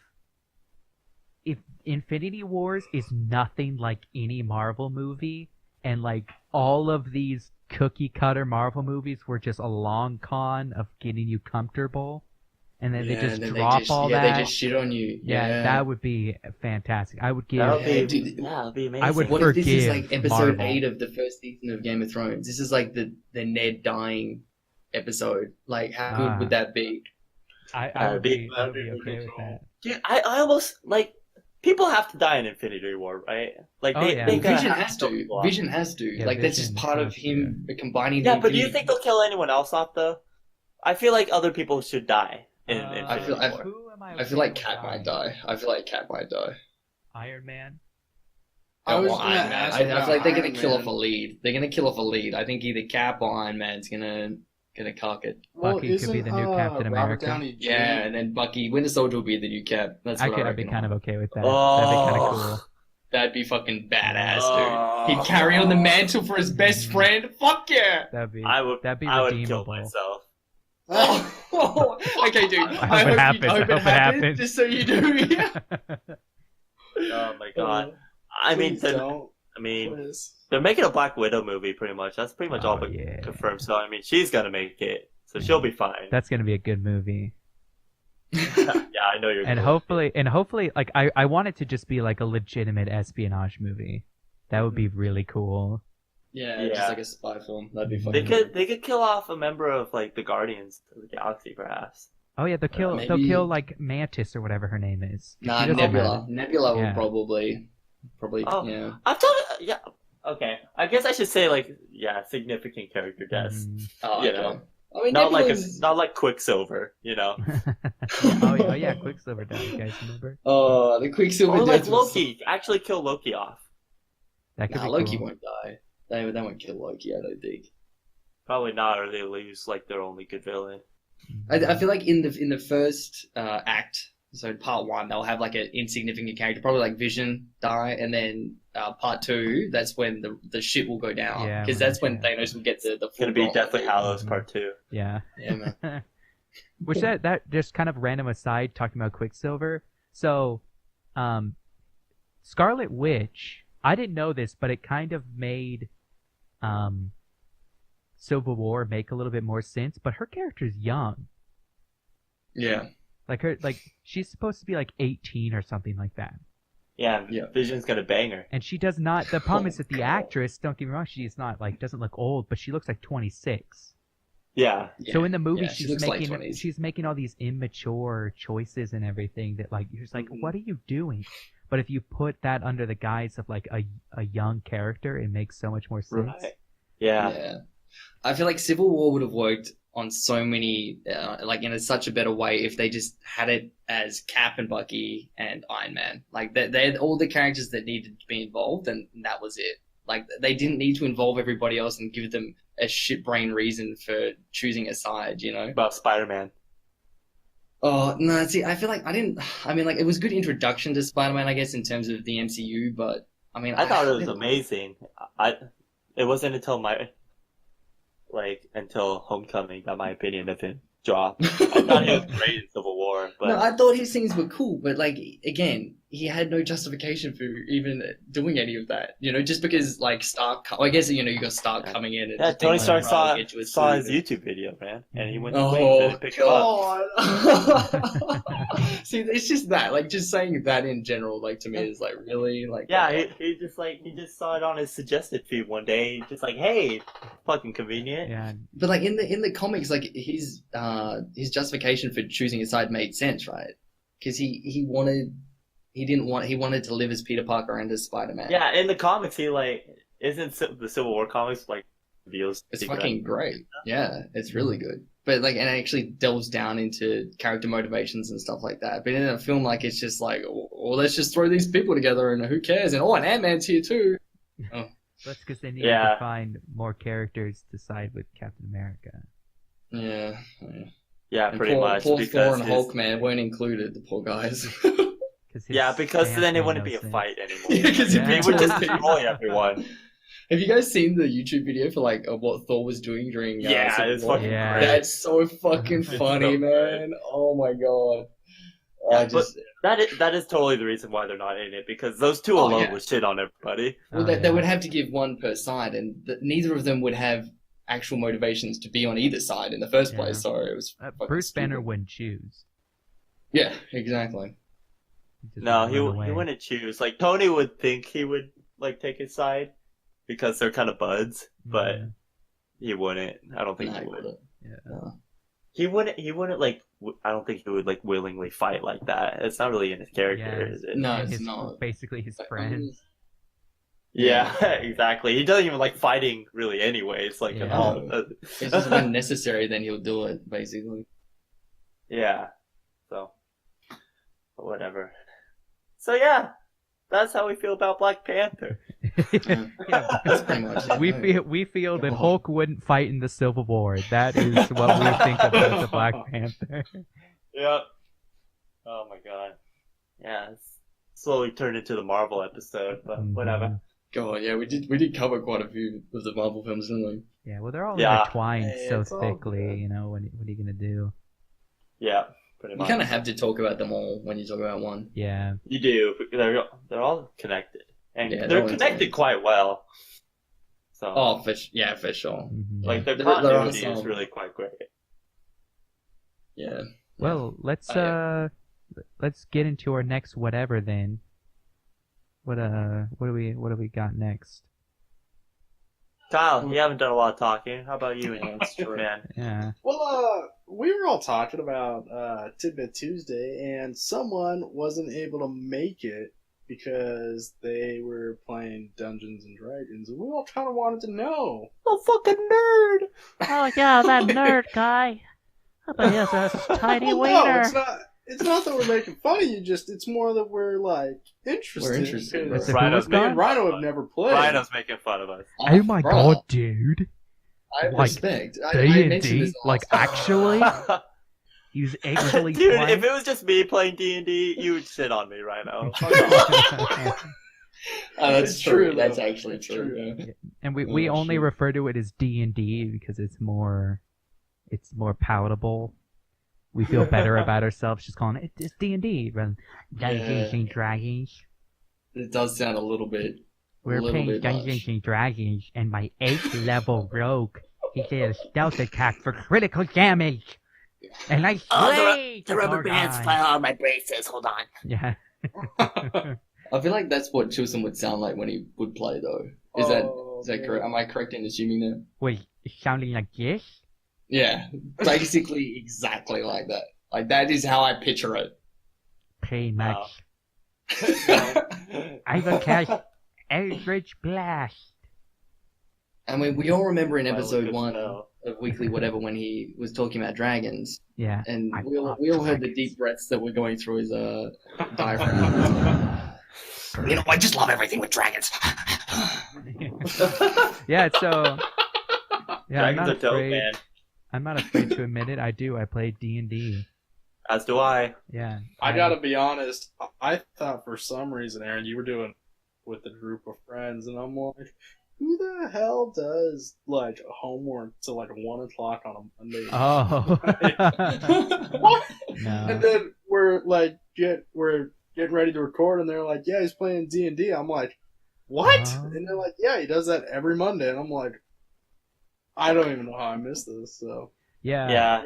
Infinity Wars is nothing like any Marvel movie, and like all of these cookie cutter Marvel movies were just a long con of getting you comfortable, and then they just and then drop all that. they just shit on you. Yeah, that would be fantastic. I would give. That would be, Dude, that'd be amazing. I would What if this is forgive like episode Marvel. 8 of the first season of Game of Thrones? This is like the Ned dying episode. Like, how good would that be? I That'd would be- be, that'd okay be with pretty that. Dude, I almost like people have to die in Infinity War, right? Like Oh, they, yeah. they Well, gotta Vision have has to. kill off. Vision has to. Yeah, Like, that's just Vision part of has to. him combining. Yeah, the but do you Infinity- think they'll kill anyone else off though? I feel like other people should die in Infinity I feel- War. Who am I feel like Cat might die. I feel like Cat might die. Iron Man. I was Or gonna Iron Man. ask I feel about like they're gonna Iron kill Man. off a lead. They're gonna kill off a lead. I think either Cap or Iron Man's gonna cock it. Bucky could be isn't, the new Captain Robert America. Downey Jr. Yeah, and then Bucky, Winter Soldier will be the new Cap. That's what Actually, I I'd be reckon. kind of okay with that. Oh. That'd be kind of cool. That'd be fucking badass, Oh. dude. He'd carry on the mantle for his best friend. Fuck yeah! That'd be. I would redeemable. kill myself. Oh, okay, dude. I hope it happens. I hope it happens. Just so you do. Oh my god. I mean, Please don't. mean, Please. they're making a Black Widow movie pretty much. That's pretty much all Oh, but yeah. confirmed. So I mean, she's gonna make it, so she'll be fine. That's gonna be a good movie. Yeah, I know you're. And hopefully, like I want it to just be like a legitimate espionage movie. That would be really cool. Yeah, Yeah. just like a spy film. That'd be fucking They could kill off a member of like the Guardians of the Galaxy, perhaps. Oh yeah, they'll kill maybe- like Mantis or whatever her name is. Nah, She doesn't Nebula. matter. Nebula will Yeah. probably, Oh. yeah. I've told yeah. Okay, I guess I should say like significant character deaths. Mhm. Oh, You okay. know. I mean, Not Nebula's... like Quicksilver, you know. oh yeah, Quicksilver died. You guys remember? Oh, the Quicksilver Or like death was- Loki. Actually kill Loki off. That could Nah, be Loki cool. won't die. They won't kill Loki, I don't think. Probably not, or they lose like their only good villain. I feel like in the first act, so part 1, they'll have like an insignificant character, probably like Vision die, and then part 2, that's when the shit will go down, Yeah, because man, that's when yeah. Thanos will get the It's gonna be full Deathly gauntlet. Hallows Mhm. Part 2. Yeah. Yeah, man. Which that just kind of random aside talking about Quicksilver. So, Scarlet Witch. I didn't know this, but it kind of made Civil War make a little bit more sense. But her character's young. Yeah. Like she's supposed to be like 18 or something like that. Yeah, Yeah. Vision's gonna bang her. And she does not. The problem is that the God. actress. Don't get me wrong. She's not like doesn't look old, but she looks like 26. Yeah. So in the movie, Yeah, she looks like 20s. she's making all these immature choices and everything that like you're just like, what are you doing? But if you put that under the guise of like a young character, it makes so much more sense. Right. Yeah. Yeah. I feel like Civil War would have worked on so many, like in such a better way if they just had it as Cap and Bucky and Iron Man. Like they had all the characters that needed to be involved, and that was it. Like they didn't need to involve everybody else and give them a shit brain reason for choosing a side, you know? About Spider-Man. Oh no, see, I feel like I mean, like it was a good introduction to Spider-Man, I guess, in terms of the MCU, but I mean, I thought it was amazing. It wasn't until until Homecoming that my opinion of him dropped. I thought he was great in Civil War, but No, I thought his scenes were cool, but like again, he had no justification for even doing any of that. You know, just because like Stark. I guess you got Stark coming in. And Yeah, just being Tony Stark like, "I'll saw get you a saw his suit." YouTube video, man, and he went to Oh Wings and picked him up. God! See, it's just that, like, just saying that in general, like to me is like really like. Yeah, he just saw it on his suggested feed one day. He's just like, hey, fucking convenient. Yeah. But like in the comics, like his justification for choosing his side made sense, right? Because he wanted to live as Peter Parker and as Spider-Man. Yeah, in the comics, he like isn't the Civil War comics like reveals. It's fucking great. Yeah, it's really good. But like, and it actually delves down into character motivations and stuff like that. But in a film, like, it's just like, well, let's just throw these people together and who cares? And and Ant-Man's here too. Oh. That's because they needed to find more characters to side with Captain America. Yeah. Yeah, And pretty much. Poor Because Thor and Hulk, man, weren't included. The poor guys. Because then it wouldn't be a fight anymore. Because he would just destroy everyone. Have you guys seen the YouTube video for like of what Thor was doing during? It's fucking great. That's so fucking funny, man. Oh my god. That is totally the reason why they're not in it, because those two alone would shit on everybody. Well, they would have to give one per side, and neither of them would have actual motivations to be on either side in the first place. So it was Bruce Banner wouldn't choose. Yeah, exactly. No, he wouldn't choose. Like Tony would think he would like take his side because they're kind of buds, but he wouldn't. I don't think he would. Yeah. He wouldn't like. I don't think he would like willingly fight like that. It's not really in his character, is it? No, it's not. Basically, his friends. Yeah, exactly. He doesn't even like fighting really, anyway. It's like it's just when necessary, then he'll do it. Basically. Yeah. So, whatever. So yeah, that's how we feel about Black Panther. That's pretty much it. We feel that Hulk wouldn't fight in the Civil War. That is what we think about the Black Panther. Yep. Oh my god. Yeah, it's slowly turned into the Marvel episode, but whatever. God, yeah, we did cover quite a few of the Marvel films, didn't we? Yeah, well, they're all intertwined so thickly. You know, what are you gonna do? Yeah. Pretty much. You kind of have to talk about them all when you talk about one. Yeah. You do. They're all connected. And they're connected quite well. So. Oh, for sure. Mm-hmm. Like, their continuity is really quite great. Yeah. Well, let's get into our next whatever then. What do we got next? Kyle, you haven't done a lot of talking. How about you, man? Yeah. Well, we were all talking about Tidbit Tuesday, and someone wasn't able to make it because they were playing Dungeons and Dragons, and we all kind of wanted to know. A fucking nerd! Oh yeah, that nerd guy. But he has a tiny wiener. No, it's not that we're making fun of you. It's more that we're like interested. We're interested. because Rhino's me and Rhino have never played. Rhino's making fun of us. Oh my god, dude! I respect. D&D, like actually. He's actually Dude, playing. if it was just me playing D&D, you would shit on me right now. That's true. That's actually true. Yeah. And we only refer to it as D&D because it's more palatable. We feel better about ourselves just calling it's D&D rather than Dungeons and Dragons. It does sound a little bit. We're playing Dungeons and Dragons, and my 8th level rogue, he did a stealth attack for critical damage. And I slayed the rubber bands fell on my braces. Hold on. Yeah. I feel like that's what Chilson would sound like when he would play, though. Is that correct? Am I correct in assuming that? Wait, sounding like this? Yeah, basically exactly like that. Like that is how I picture it. Pretty much. I will cast Eldritch Blast. I mean, we all remember in episode 1 of Weekly Whatever when he was talking about dragons. Yeah. And we all heard the deep breaths that were going through his diaphragm. You know, I just love everything with dragons. Yeah, so... Yeah, Dragons are dope, man. I'm not afraid to admit it. I do. I play D&D. As do I. Yeah. I gotta be honest. I thought for some reason, Aaron, you were doing with a group of friends, and I'm like, who the hell does like homework till like 1 o'clock on a Monday? Oh. What? No. And then we're getting ready to record, and they're like, "Yeah, he's playing D&D." I'm like, "What?" Oh. And they're like, "Yeah, he does that every Monday." And I'm like, "I don't even know how I missed this." So Yeah.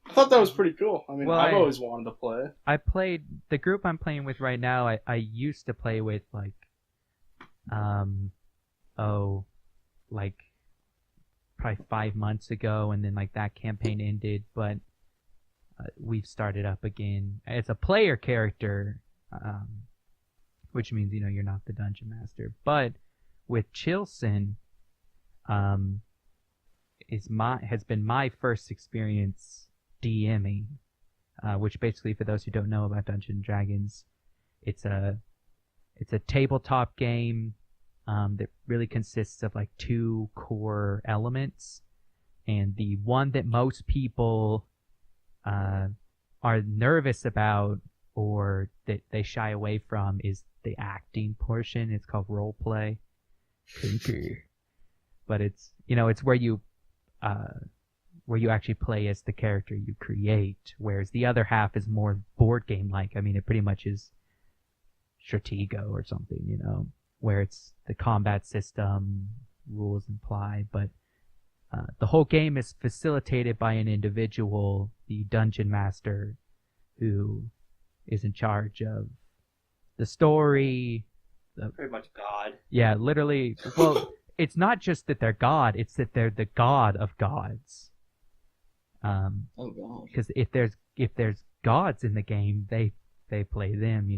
I thought that was pretty cool. I mean, Well, I've always wanted to play. I played the group I'm playing with right now. I used to play with like, like probably 5 months ago, and then like that campaign ended. But we've started up again. It's a player character, which means you're not the dungeon master. But with Chilson, has been my first experience DMing. Which basically, for those who don't know about Dungeons and Dragons, it's a tabletop game that really consists of like 2 core elements, and the one that most people are nervous about or that they shy away from is the acting portion. It's called role play. But it's it's where you actually play as the character you create, whereas the other half is more board game like. I mean, it pretty much is Stratego or something, where it's the combat system, rules apply, but the whole game is facilitated by an individual, the dungeon master, who is in charge of the story. Pretty much God. Yeah, literally. Well, it's not just that they're God; it's that they're the god of gods. Oh god. Because if there's gods in the game, they play them.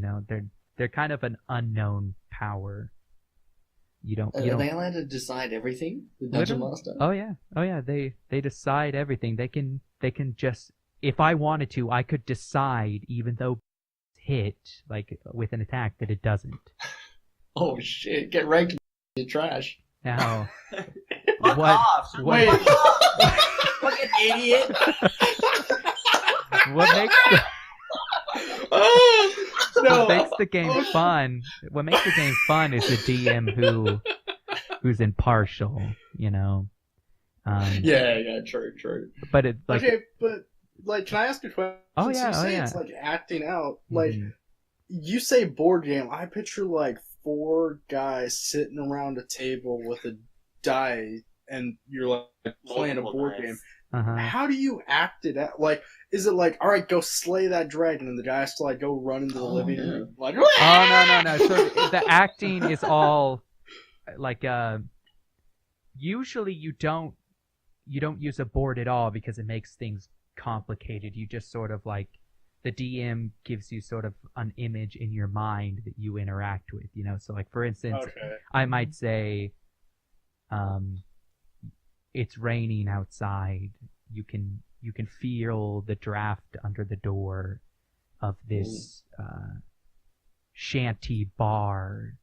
They're kind of an unknown power. Are they allowed to decide everything? The dungeon master. Oh yeah. They decide everything. They can just, if I wanted to, I could decide, even though hit like with an attack, that it doesn't. Oh shit! Get raked in trash. Now, Fuck off! Wait. Fucking idiot! what makes No. what makes the game fun? What makes the game fun is the DM who's impartial. Yeah, true. But it like Okay, but like, can I ask a question? Oh, So yeah, you say yeah. it's like acting out. Like, Mhm. you say board game. I picture like 4 guys sitting around a table with a die, and you're like playing a Multiple board dice. game. uh-huh. How do you act it out? Like, is it like, all right, go slay that dragon, and the guy has to like go run into the Oh, living yeah. room? Like, Oh no. So the acting is all like usually you don't use a board at all because it makes things complicated. You just sort of like, the DM gives you sort of an image in your mind that you interact with, So like, for instance, Okay. I might say, it's raining outside. You can feel the draft under the door of this shanty bar.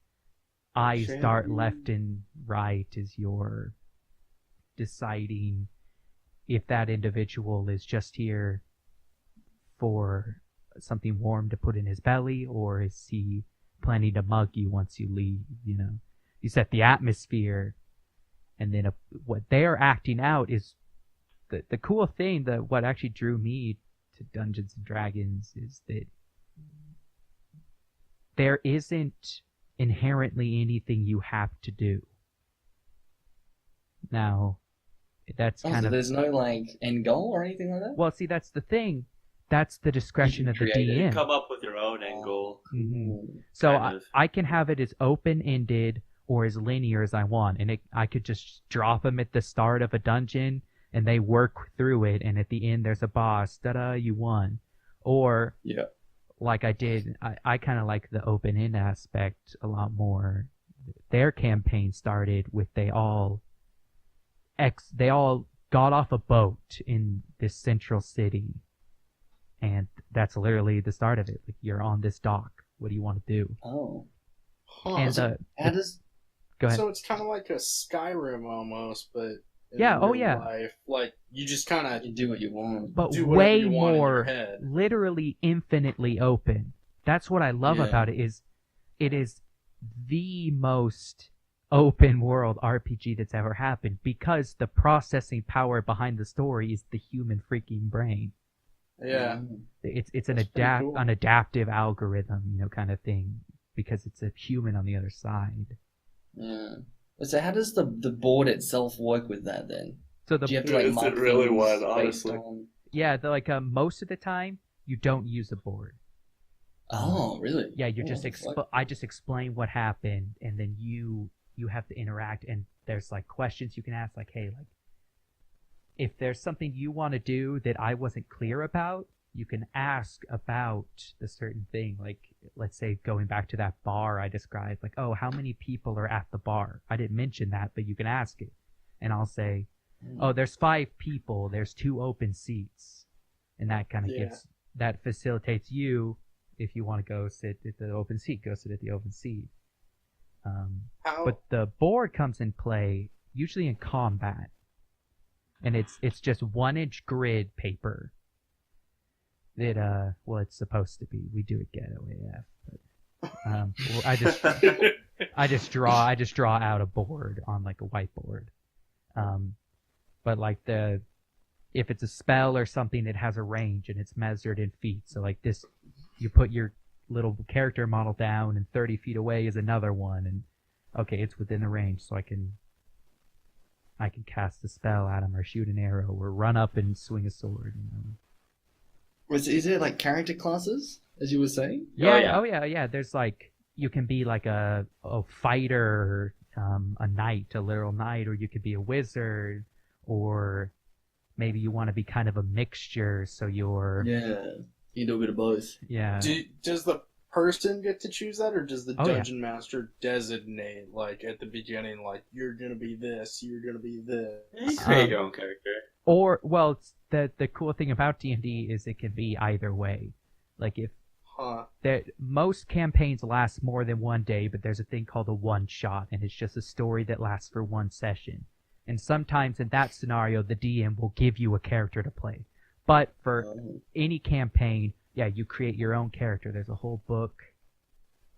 Eyes dart Shanty. left and right as you're deciding if that individual is just here for something warm to put in his belly, or is he planning to mug you once you leave. You set the atmosphere, and then what they're acting out is the cool thing. That what actually drew me to Dungeons and Dragons is that there isn't inherently anything you have to do. Now, that's Oh, kind so of, there's no like end goal or anything like that. well, see, that's the thing. That's the discretion can of the create it. DM. Come up with your own end goal. Mhm. So Kind of. I can have it as open-ended or as linear as I want, and I could just drop them at the start of a dungeon, and they work through it, and at the end there's a boss. Ta-da! You won. Or Yeah. like I did, I kind of like the open-end aspect a lot more. Their campaign started with they all got off a boat in this central city, and that's literally the start of it. Like, you're on this dock. What do you want to do? Oh. Huh. And How does go ahead. So it's kind of like a Skyrim almost, but in Yeah, oh, real yeah. Life. Like, you just kind of you do what you want? But do whatever way you want in your more, head. literally infinitely open. That's what I love Yeah. about it. It is the most open world RPG that's ever happened, because the processing power behind the story is the human freaking brain. Yeah. It's That's pretty cool. an adaptive algorithm, kind of thing, because it's a human on the other side. Yeah. So how does the board itself work with that then? So Do you have the to like Is it mark really things one, based honestly? on? most of the time you don't use a board. Oh, really? Yeah, you Oh, just what the fuck? I just explain what happened, and then you have to interact, and there's like questions you can ask, like, hey, like, if there's something you want to do that I wasn't clear about, you can ask about the certain thing. Like, let's say going back to that bar I described, like, oh, how many people are at the bar? I didn't mention that, but you can ask it, and I'll say, oh, there's 5 people, there's 2 open seats, and that kind of Yeah. that facilitates you. If you want to go sit at the open seat, go sit at the open seat. How? But the board comes in play usually in combat, and it's just 1-inch grid paper. That well, it's supposed to be. We do it ghetto AF, but well, I just draw out a board on like a whiteboard. But like if it's a spell or something, it has a range and it's measured in feet. So like this, you put your little character model down, and 30 feet away is another one, and okay, it's within the range, so I can cast a spell at him, or shoot an arrow, or run up and swing a sword. Is it like character classes, as you were saying? Yeah, yeah. There's like, you can be like a fighter, a knight, a literal knight, or you could be a wizard, or maybe you want to be kind of a mixture, so you're... Yeah, you do a bit of both. Yeah. Does the person get to choose that, or does the Oh, yeah. dungeon master designate, like, at the beginning, like, you're gonna be this, you're gonna be this? You create your own character. Or, well, the cool thing about D&D is it can be either way. Like, if Huh. most campaigns last more than 1 day, but there's a thing called a one-shot, and it's just a story that lasts for 1 session. And sometimes in that scenario, the DM will give you a character to play. But for any campaign, yeah, you create your own character. There's a whole book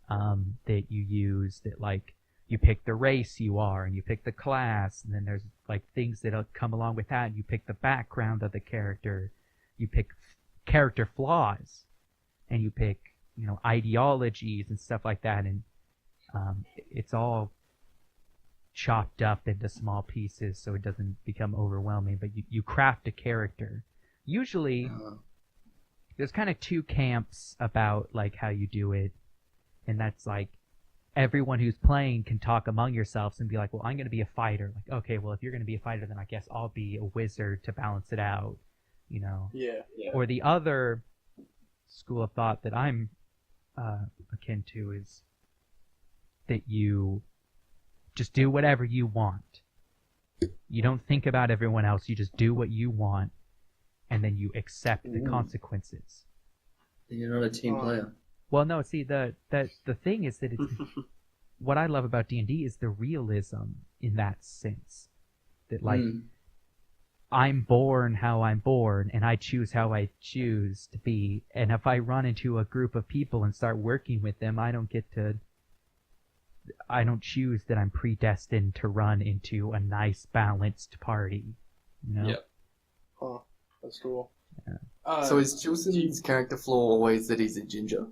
that you use that, like, you pick the race you are, and you pick the class, and then there's, like, things that'll come along with that, and you pick the background of the character. You pick character flaws, and you pick, ideologies and stuff like that, and it's all chopped up into small pieces so it doesn't become overwhelming, but you craft a character. Usually, there's kind of 2 camps about, like, how you do it, and that's, like, everyone who's playing can talk among yourselves and be like, well, I'm going to be a fighter. Like, okay, well, if you're going to be a fighter, then I guess I'll be a wizard to balance it out, Yeah. Or the other school of thought that I'm akin to is that you just do whatever you want. You don't think about everyone else. You just do what you want, and then you accept the consequences. You're not a team player. Well, no. See, the thing is that it's, what I love about D&D is the realism in that sense. That, like, I'm born how I'm born, and I choose how I choose to be. And if I run into a group of people and start working with them, I don't choose that I'm predestined to run into a nice, balanced party. Yep. Huh. That's cool. Yeah. So is Chilson's character flaw always that he's a ginger?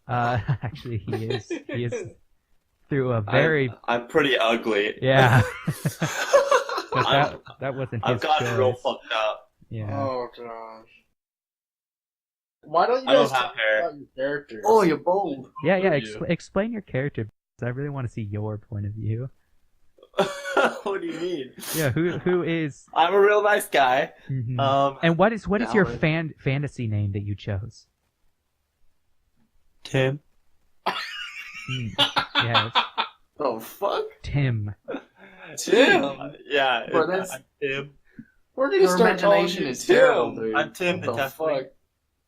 Actually, he is. He is through a very... I'm pretty ugly. Yeah. But that wasn't his I've gotten choice. real fucked up. Yeah. Oh, gosh. Why don't you I don't guys have talk hair. about your characters? Oh, you're bold. Yeah, Who are you? explain your character. I really want to see your point of view. What do you mean? Yeah, who is... I'm a real nice guy. Mhm. And what is your Alan. fantasy name that you chose? Tim. Yes, Oh, fuck? Tim. Tim? Yeah, Bro, that's- I'm Tim. We're gonna Your start calling imagination you is Tim. terrible, dude. I'm Tim What the Tefling. fuck?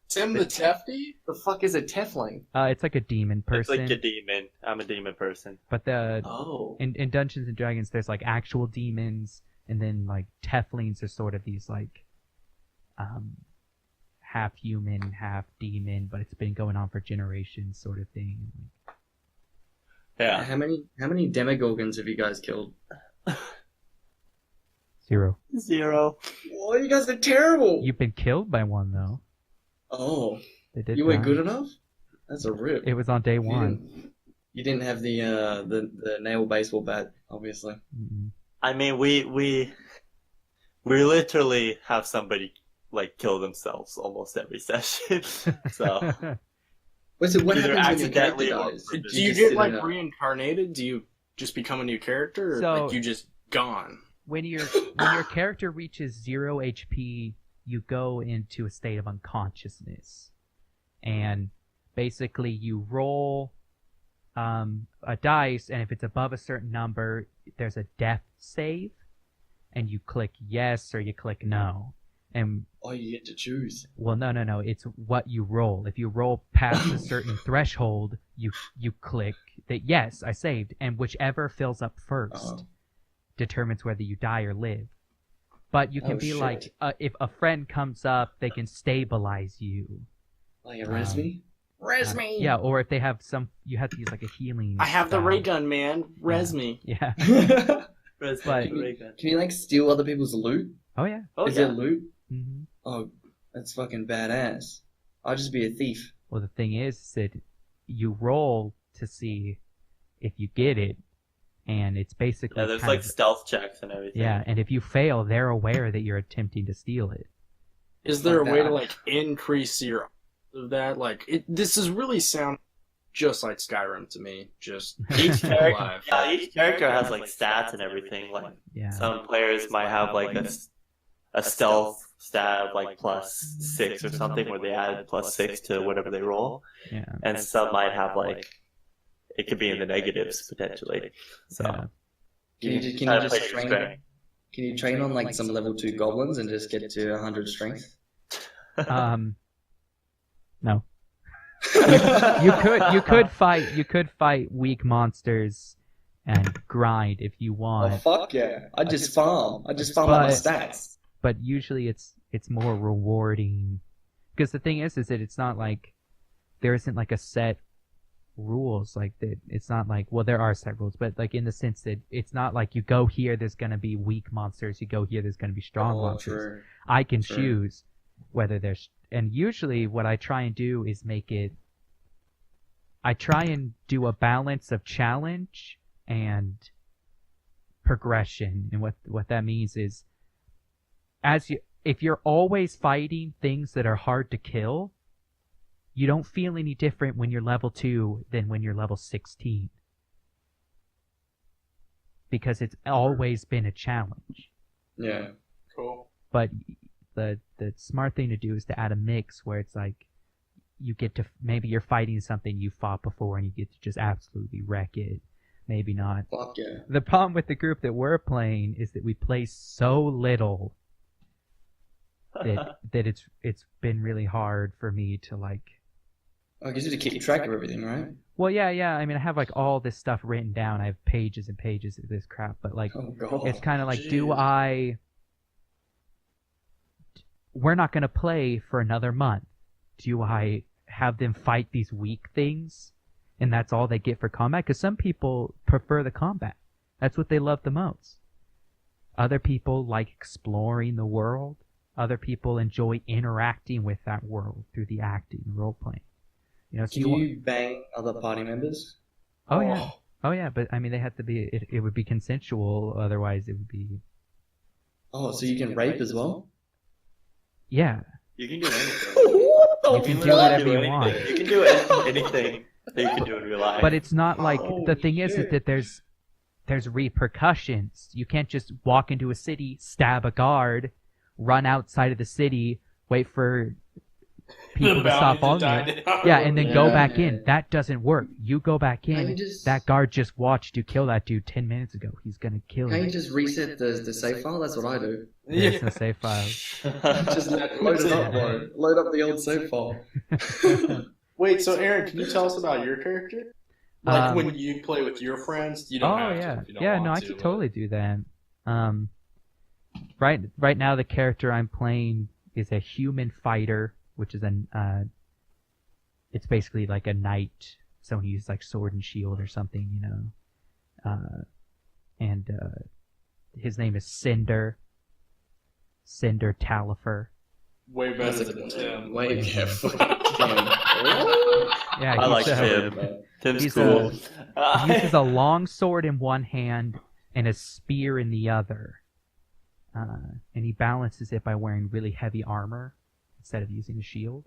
Tim the Tefty? The fuck is a Tefling? It's like a demon It's person. like a demon. I'm a demon person. But Oh. in Dungeons and Dragons, there's like actual demons, and then like Teflings are sort of these like half human, half demon, but it's been going on for generations, sort of thing. Yeah. How many demogorgons have you guys killed? 0. 0. Oh, you guys are terrible. You've been killed by one though. Oh, They did. you weren't not. good enough? That's a rip. It was on day You one. you didn't have the nail baseball bat, obviously. Mm-mm. I mean, we literally have somebody like kill themselves almost every session. So Wait, so what Either happens when your character accidentally or dies? purposely. Do you just get sit like in a- reincarnated? Do you just become a new character, or So- like you just gone? when your character reaches 0 HP, you go into a state of unconsciousness, and basically you roll a dice, and if it's above a certain number, there's a death save, and you click yes or you click no. And Oh, you get to choose. well, no, it's what you roll. If you roll past a certain threshold, you click that yes, I saved, and whichever fills up first Oh. determines whether you die or live. But you can Oh, be shit. like, if a friend comes up, they can stabilize you. Like a res me? Res me. Yeah, or if they have you have to use like a healing. I have the spell. ray gun, man. Res me. Yeah. Can But- you like steal other people's loot? Oh yeah. Oh Is yeah. it loot? hmm Oh, that's fucking badass. I'll just be a thief. Well, the thing is that you roll to see if you get it, and it's basically Yeah, there's kind like of- stealth checks and everything. yeah, and if you fail, they're aware that you're attempting to steal it. Is there a Like way that. to like increase your of that? Like this is really sound just like Skyrim to me. Just Each keep character, alive. yeah, each character has like stats and everything. Like Yeah. some players might have like a stealth stat like +6 or something, where they add +6 to whatever they roll, Yeah. and some might have like it could be in the negatives potentially. So Yeah. Can try you to just play train? strength. Can you train on like some level 2 goblins and just get to 100 strength? No. You could fight weak monsters and grind if you Oh want, fuck yeah! I just farm. I just farm up my But- stats. but usually it's more rewarding, because the thing is that it's not like there isn't like a set rules like that. It's not like, well, there are set rules, but like in the sense that it's not like you go here there's gonna be weak monsters, you go here there's gonna be strong monsters. True. I can Sure. choose whether there's, and usually what I try and do is I try and do a balance of challenge and progression. And what that means is, if you're always fighting things that are hard to kill, you don't feel any different when you're level 2 than when you're level 16. Because it's always been a challenge. Yeah. Cool. But the smart thing to do is to add a mix where it's like you get to, maybe you're fighting something you fought before and you get to just absolutely wreck it. Maybe not. Fuck yeah. The problem with the group that we're playing is that we play so little that it's been really hard for me to like. I guess you have to keep track of everything, right? Well, yeah. I mean, I have like all this stuff written down. I have pages and pages of this crap, but like Oh god. it's kind of like, Jeez. we're not going to play for another month. Do I have them fight these weak things and that's all they get for combat? Because some people prefer the combat. That's what they love the most. Other people like exploring the world. Other people enjoy interacting with that world through the acting, role playing. You know, so Can you you bang other party members? oh yeah, oh yeah, but I mean they have to be. It would be consensual, otherwise it would be. Oh, so you can rape as well? Yeah, You can do anything. you can do whatever you anything. want. You can do anything that you can do in real life. But it's not like the Holy thing is shit. that there's repercussions. You can't just walk into a city, stab a guard, run outside of the city, wait for people to stop following you. Yeah, and then go Yeah, back yeah. in. That doesn't work. You go back Can't in. you just- That guard just watched you kill that dude 10 minutes ago. He's gonna kill Can't you. you just reset the save file? That's what I do. There's no save file. Just load it up, bro. Load up the old save file. Wait, so Aaron, can you tell us about your character? Like Um, when you play with your friends, you don't Oh have yeah, to. If you don't yeah. want No, I to, could but- totally do that. Right now the character I'm playing is a human fighter, which is it's basically like a knight, someone who uses like sword and shield or something, you know. And his name is Cinder Talifer, way That's better a than good Tim. one. Wait, yeah, fucking Yeah, I like he's, Tim. Tim's he's cool. he uses a long sword in one hand and a spear in the other. And he balances it by wearing really heavy armor instead of using a shield.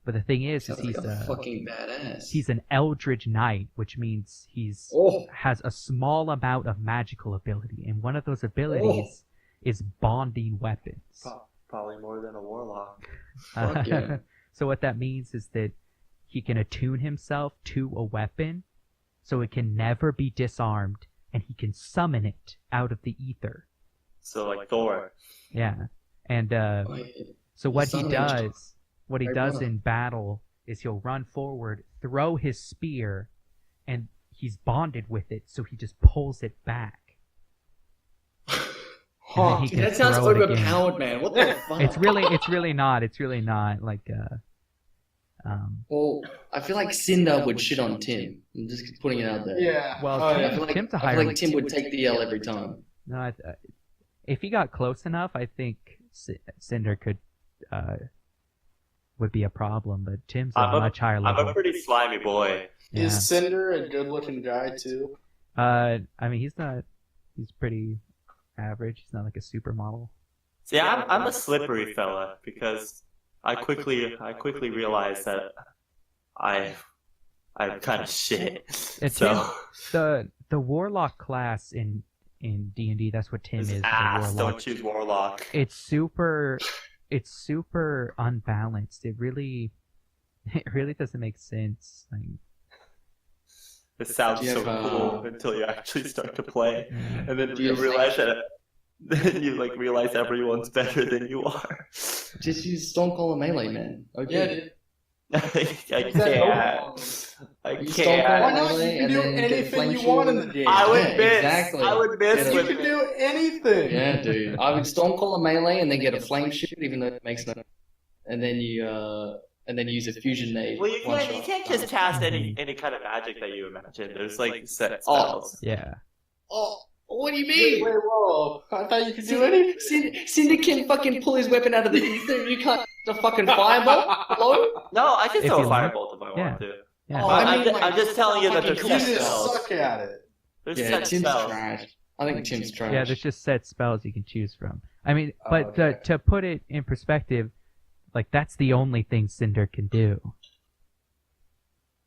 But the thing is Sounds he's like a fucking badass. he's an Eldritch Knight, which means he's Oh. has a small amount of magical ability, and one of those abilities is bonding weapons. Probably more than a warlock. Fuck yeah. So what that means is that he can attune himself to a weapon, so it can never be disarmed, and he can summon it out of the ether. So like Thor. Yeah, and Wait, so what he Summoning does, Very well. in battle is he'll run forward, throw his spear, and he's bonded with it, so he just pulls it back. And then he Dude, can that sounds throw it again. overpowered, man. What the fuck? It's really not like Well, I feel like Cinder would shit on Tim. I'm just putting it out there. Yeah. Well, Oh, Tim- yeah. I feel like, Tim's a I higher feel like Tim would take the L every time. no. If he got close enough, I think Cinder could would be a problem. But Tim's a much higher I'm level. a pretty slimy boy. Yeah. Is Cinder a good-looking guy too? I mean, he's not. He's pretty average. He's not like a supermodel. See, I'm a slippery fella because I quickly realized that I'm kind of shit. It's So The warlock class in D&D, that's what Tim this is. ass. A Don't warlock. choose warlock. It's super unbalanced. It really doesn't make sense. Like, It sounds Yeah, so but- cool until you actually start to play, mm. and then Do you you realize that. Then you realize everyone's better than you are. Just use Stonecaller Melee, man. Okay. Yeah, dude. I Is that can't. I You can't. Why Stonecaller not? Melee You can and do then get anything Flame you want in Shield. the game. I would Yeah, miss. exactly. I would miss Yeah, You with can it. do anything. Yeah, dude. I would Stonecaller Melee and then get a Flame Shield, even though it makes no. And then you use a Fusion Nade. Well, you one can't shot. just cast any kind of magic that you imagine. There's set Oh. spells. Yeah. Oh, what do you Wait, mean? wait, whoa. I thought you could do anything. Cinder can fucking pull his weapon out of the ether. You can't the fucking fireball. Hello? No, I can If throw you a want. firebolt if I Yeah. want to. Yeah. Oh, But I mean, I'm just telling you that fucking there's You set just spells. suck at it. There's Yeah, set Tim's spells. trash. I think Tim's trash. Yeah, there's just set spells you can choose from. I mean, Oh, but okay. to put it in perspective, like that's the only thing Cinder can do.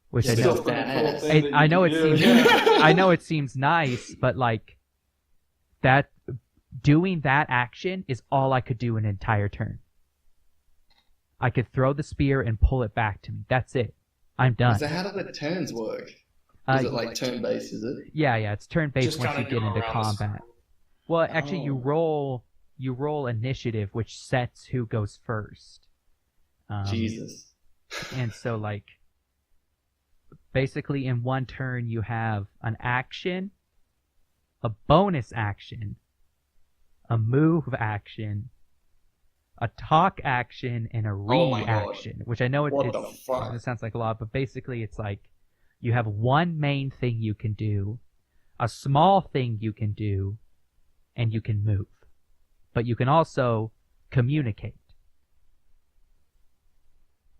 Which I It's know, still badass. I know it seems, I know it seems nice, but like that, doing that action is all I could do an entire turn. I could throw the spear and pull it back to me. That's it. I'm done. So how do the turns work? Uh, Is it like turn-based, is it? Yeah, it's turn-based Just once you kinda get go into around the combat. Well, actually, you Oh. roll initiative, which sets who goes first. Jesus. And so, like, basically, in one turn, you have an action, a bonus action, a move action, a talk action, and a Oh my God. reaction. Which I know What the fuck? it sounds like a lot, but basically, it's like you have one main thing you can do, a small thing you can do, and you can move. But you can also communicate.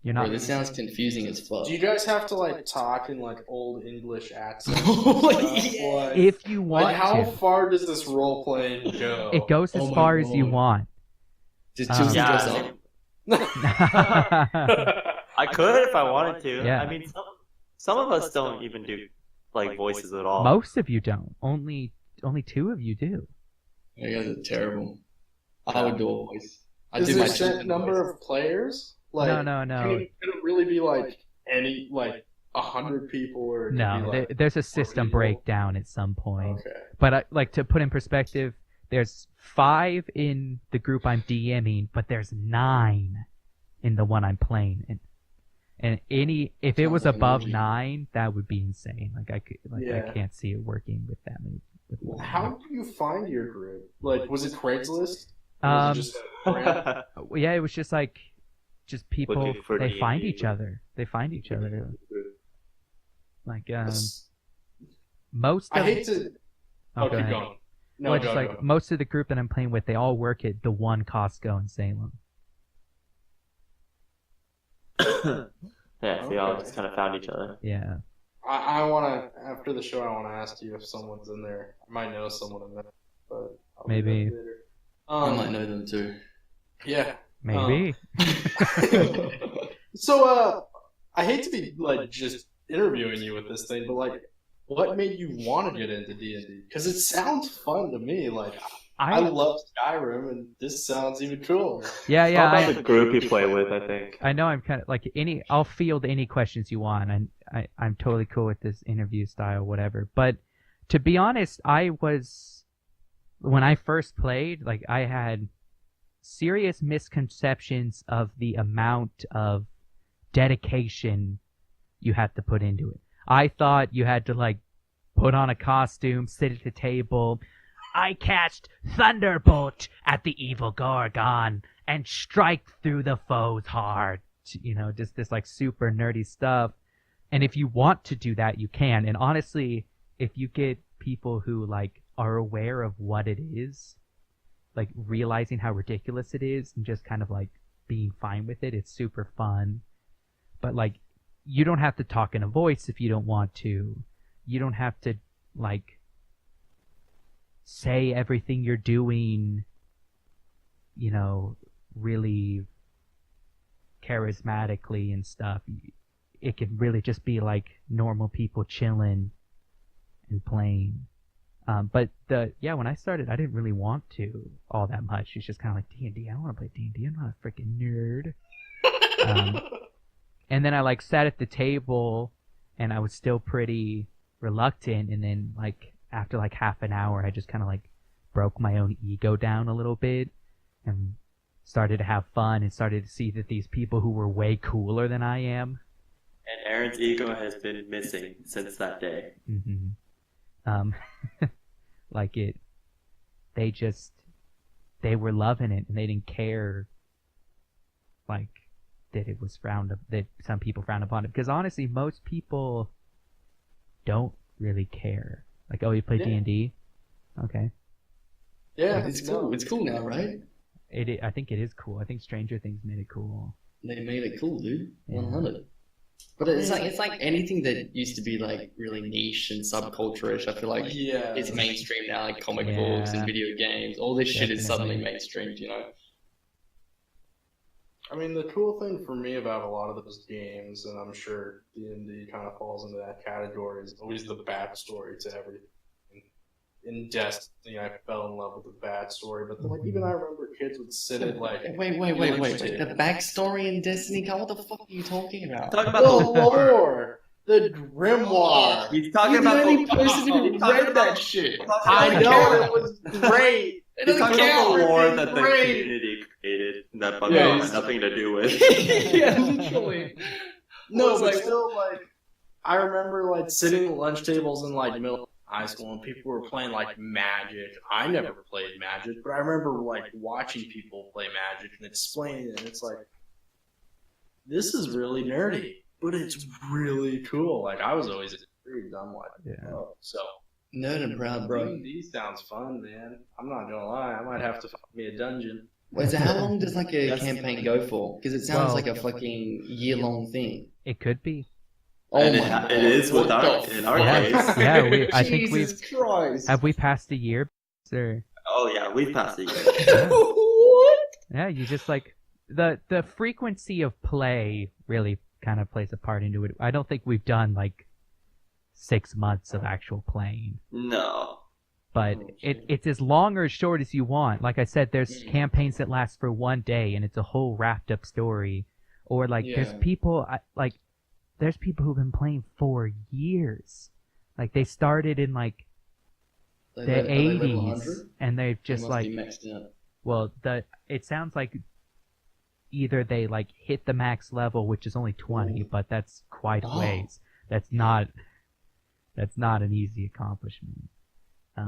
You're not. Bro, this sounds confusing as fuck. Do you guys have to talk in old English accents? Oh, and stuff? yeah. Like, If you want like how to, far does this role playing go? it goes as Oh my far as you God. want. Just Um, choose to Yeah, dress I up. mean, I could if I wanted to. Yeah. I mean, some of us don't even do voices at all. Most of you don't. Only two of you do. You guys are terrible. I would do a voice. I Is do there my a set number of players? Like, No. Can it really be any 100 people or it could No, be, there's a system people? breakdown at some point. Okay. But to put in perspective, there's 5 in the group I'm DMing, but there's 9 in the one I'm playing. And if it was Sounds like above an orgy. 9, that would be insane. I Yeah. can't see it working with that many. How do you find your group? Was it Craigslist? Or Um, was it just random? Yeah, it was just people. Looking for They find D&D. each other. They find each other. Like most I of. hate to. Oh, Oh, go keep ahead. going. No, Well, go, just go. most of the group that I'm playing with, they all work at the one Costco in Salem. Yeah, so we all just kind of found each other. Yeah. I want to, after the show, I want to ask you if someone's in there. I might know someone in there, but I'll do Maybe. that later. I might know them too. Yeah. Maybe. So, I hate to be, like, just interviewing you with this thing, but, like, what made you want to get into D&D? Because it sounds fun to me. Like, I love Skyrim, and this sounds even cooler. Yeah, All about the group you play with, I think. I know I'm kind of like I'll field any questions you want. I'm totally cool with this interview style, whatever. But to be honest, when I first played, like I had serious misconceptions of the amount of dedication you had to put into it. I thought you had to like put on a costume, sit at the table. I cast Thunderbolt at the evil Gorgon and strike through the foes hard. You know, just this like super nerdy stuff. And if you want to do that, you can. And honestly, if you get people who like are aware of what it is, like realizing how ridiculous it is and just kind of like being fine with it, it's super fun. But like, you don't have to talk in a voice if you don't want to. You don't have to like say everything you're doing, you know, really charismatically and stuff. It can really just be like normal people chilling and playing. But when I started, I didn't really want to all that much. It's just kind of like D&D. I don't want to play D&D. I'm not a freaking nerd. And then I like sat at the table, and I was still pretty reluctant. And then like after like half an hour, I just kind of like broke my own ego down a little bit and started to have fun and started to see that these people who were way cooler than I am. And Aaron's ego has been missing since that day. Mm-hmm. Like they were loving it, and they didn't care like that it was that some people frowned upon it, because honestly most people don't really care. Like, oh, you play D&D? Okay. Yeah, It's cool. It's cool now, right? I think it is cool. I think Stranger Things made it cool. They made it cool, dude. Yeah. 100. But it's like anything that used to be like really niche and subculture-ish. I feel like it's mainstream now, like comic books and video games. All this shit is suddenly mainstreamed, you know? I mean, the cool thing for me about a lot of those games, and I'm sure D&D kind of falls into that category, is always the backstory to everything. In Destiny, I fell in love with the backstory, but then, like, even I remember kids would sit at like, Wait. The backstory in Destiny? What the fuck are you talking about? Talking about the lore, the grimoire. He's talking You're the about only person who read that shit. I know it was great. It He's doesn't talking count. about the lore that the Great. community created that Bungo has nothing to do with. Yeah, literally. No, It's but like- still, like, I remember like sitting at lunch tables in like middle high school, and people were playing like Magic. I never played Magic, but I remember like watching people play Magic and explaining it. And it's like, this is really nerdy, but it's really cool. Like, I was always intrigued. I'm like, oh, so. Nerd and proud, bro. D&D sounds fun, man. I'm not gonna lie. I might have to find me a dungeon. Wait, so how long does like a That's- campaign go for? Because it sounds Well- like a fucking year-long thing. It could be. Oh And my god. it is with What the in our Yeah, case. yeah. I think Jesus Christ. have we passed a year? Or Oh yeah, we've passed a year. What? yeah, you just like the frequency of play really kind of plays a part into it. I don't think we've done like 6 months of actual playing. No. But it's as long or as short as you want. Like I said, there's campaigns that last for one day and it's a whole wrapped up story. Or like there's people there's people who've been playing for years. Like they started in like the 80s and they've just like well, it sounds like either they like hit the max level, which is only 20, but that's quite a ways. That's not an easy accomplishment.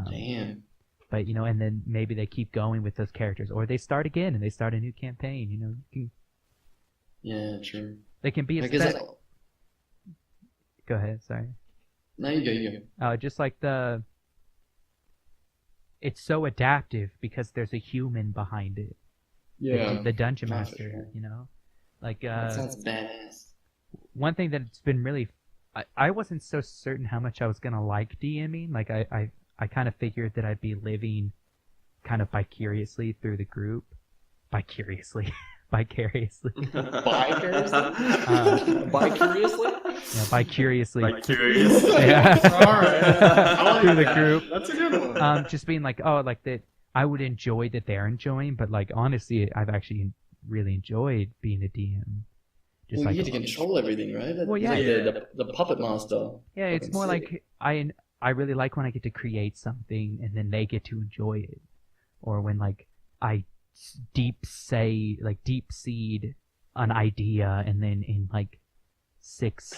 Damn. But, you know, and then maybe they keep going with those characters, or they start again and they start a new campaign. You know, Yeah, true. they can be Because Go ahead, sorry. no, you go. Just like it's so adaptive because there's a human behind it. The dungeon Oh, for master, sure. you know. Like That sounds badass. one thing that's been really, I wasn't so certain how much I was gonna like DMing. Like I kind of figured that I'd be living kind of vicariously through the group, vicariously. Vicariously. Bi-curiously? Yeah, vicariously. Curious. Yeah. All right. I like Through the that. group. That's a good one. Just being like, oh, like that. I would enjoy that they're enjoying, but like honestly, I've actually really enjoyed being a DM. Just Well, like, you get to control everything, right? Well, yeah. Like the puppet master. yeah, it's fucking more sick. like I really like when I get to create something and then they get to enjoy it, or when like I deep seed an idea and then in like 6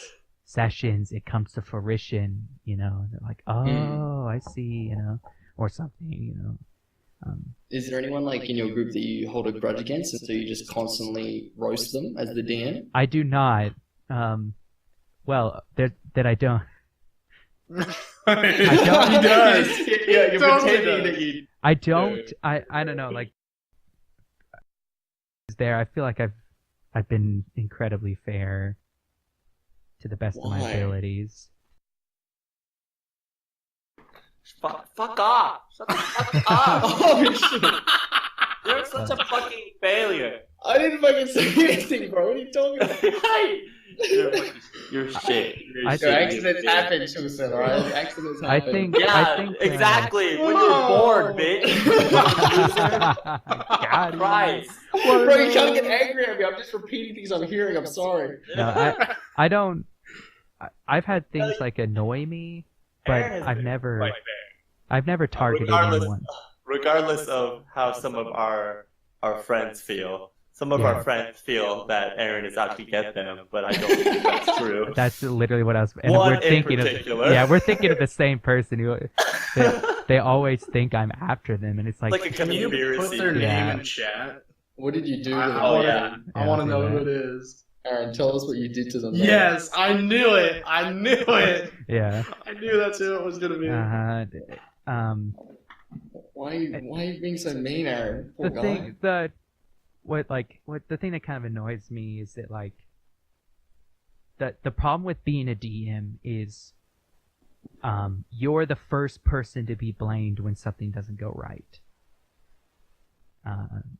sessions it comes to fruition, and they're like, oh, I see, or something, Is there anyone like in your group that you hold a grudge against, and so you just constantly roast them as the DM? I do not. Well, that I don't. I don't- He does. Yeah, you're Totally pretending does. that you. I don't. I don't know. Like, there. I feel like I've been incredibly fair to the best of my Why? abilities. Fuck off! Shut the fuck up! Oh shit! You're such a fucking failure. I didn't fucking say anything, bro. What are you talking about? You're shit. I Your think- accidents happen, Chilson, alright? Accidents I happen. think. Yeah, I think, exactly. When you're bored, bitch. God, Christ. Bro, you can't get angry at me. I'm just repeating things I'm hearing. I'm sorry. No, I don't. I've had things like annoy me, but Aaron has I've been never quite targeted regardless- anyone. Regardless of how some of our friends feel, some of Yeah. our friends feel that Aaron is out to get them, but I don't think that's true. That's literally what I was. And One we're in thinking particular. of. Yeah, we're thinking of the same person who. They always think I'm after them, and it's like, Like a Can you conspiracy. put their Yeah. name in chat? What did you do to I, them? I wanna, yeah. I want to Yeah, know I'll who do it is. Aaron, tell us what you did to them. Yes, I knew it. I knew it. yeah. I knew that's who it was gonna be. Why are you being so mean, Aaron? Poor The guy. thing, the thing that kind of annoys me is that like, the problem with being a DM is, you're the first person to be blamed when something doesn't go right.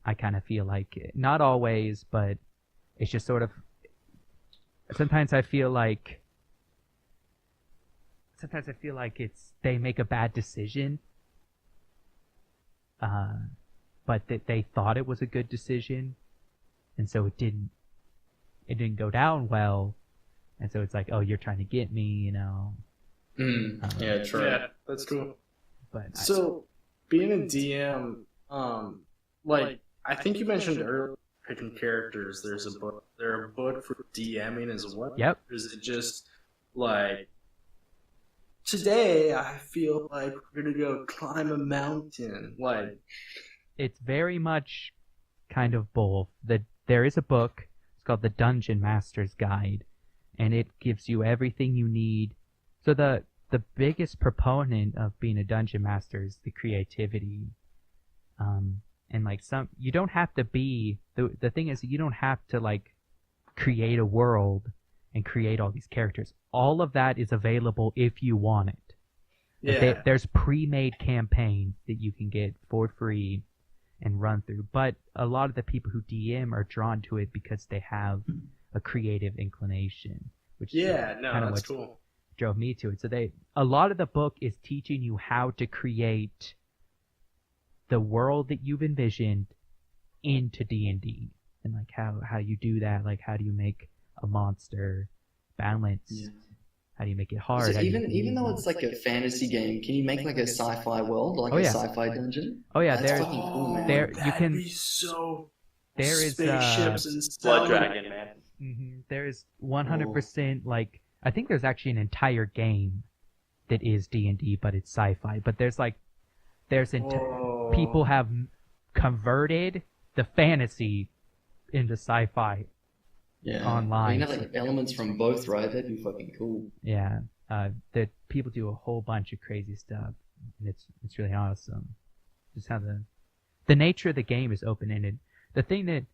I kind of feel like, not always, but it's just sort of. Sometimes I feel like it's they make a bad decision, but that they thought it was a good decision, and so it didn't go down well, and so it's like, oh, you're trying to get me, Yeah, true. Yeah, that's cool. But So, being a DM, like I think you mentioned earlier, picking characters. There's a book. There a book for DMing as well. Yep. Or is it just like today? I feel like we're gonna go climb a mountain. Like, it's very much kind of both. There is a book. It's called the Dungeon Master's Guide, and it gives you everything you need. So the biggest proponent of being a dungeon master is the creativity. And like you don't have to be the thing is, you don't have to like create a world and create all these characters. All of that is available if you want it. yeah, There's pre-made campaigns that you can get for free and run through. But a lot of the people who DM are drawn to it because they have a creative inclination, which yeah. No, kinda that's what cool. drove me to it. So a lot of the book is teaching you how to create the world that you've envisioned into D&D, and like how you do that. Like, how do you make a monster balanced? Yeah. How do you make it hard? So How do you- even though it's like a fantasy game, can you make like a sci-fi world, like Oh, a yeah. sci-fi dungeon? oh yeah, That's there's fucking cool, man. there- you that'd can- be so. there is, spaceships and Blood stuff. Dragon, man. there's 100% like, I think there's actually an entire game that is D&D, but it's sci-fi. But there's Whoa. people have converted the fantasy into sci-fi. Yeah. Online. You can have like elements from both, right? That'd be fucking cool. Yeah, that people do a whole bunch of crazy stuff, and it's really awesome. Just how the nature of the game is open-ended. The thing that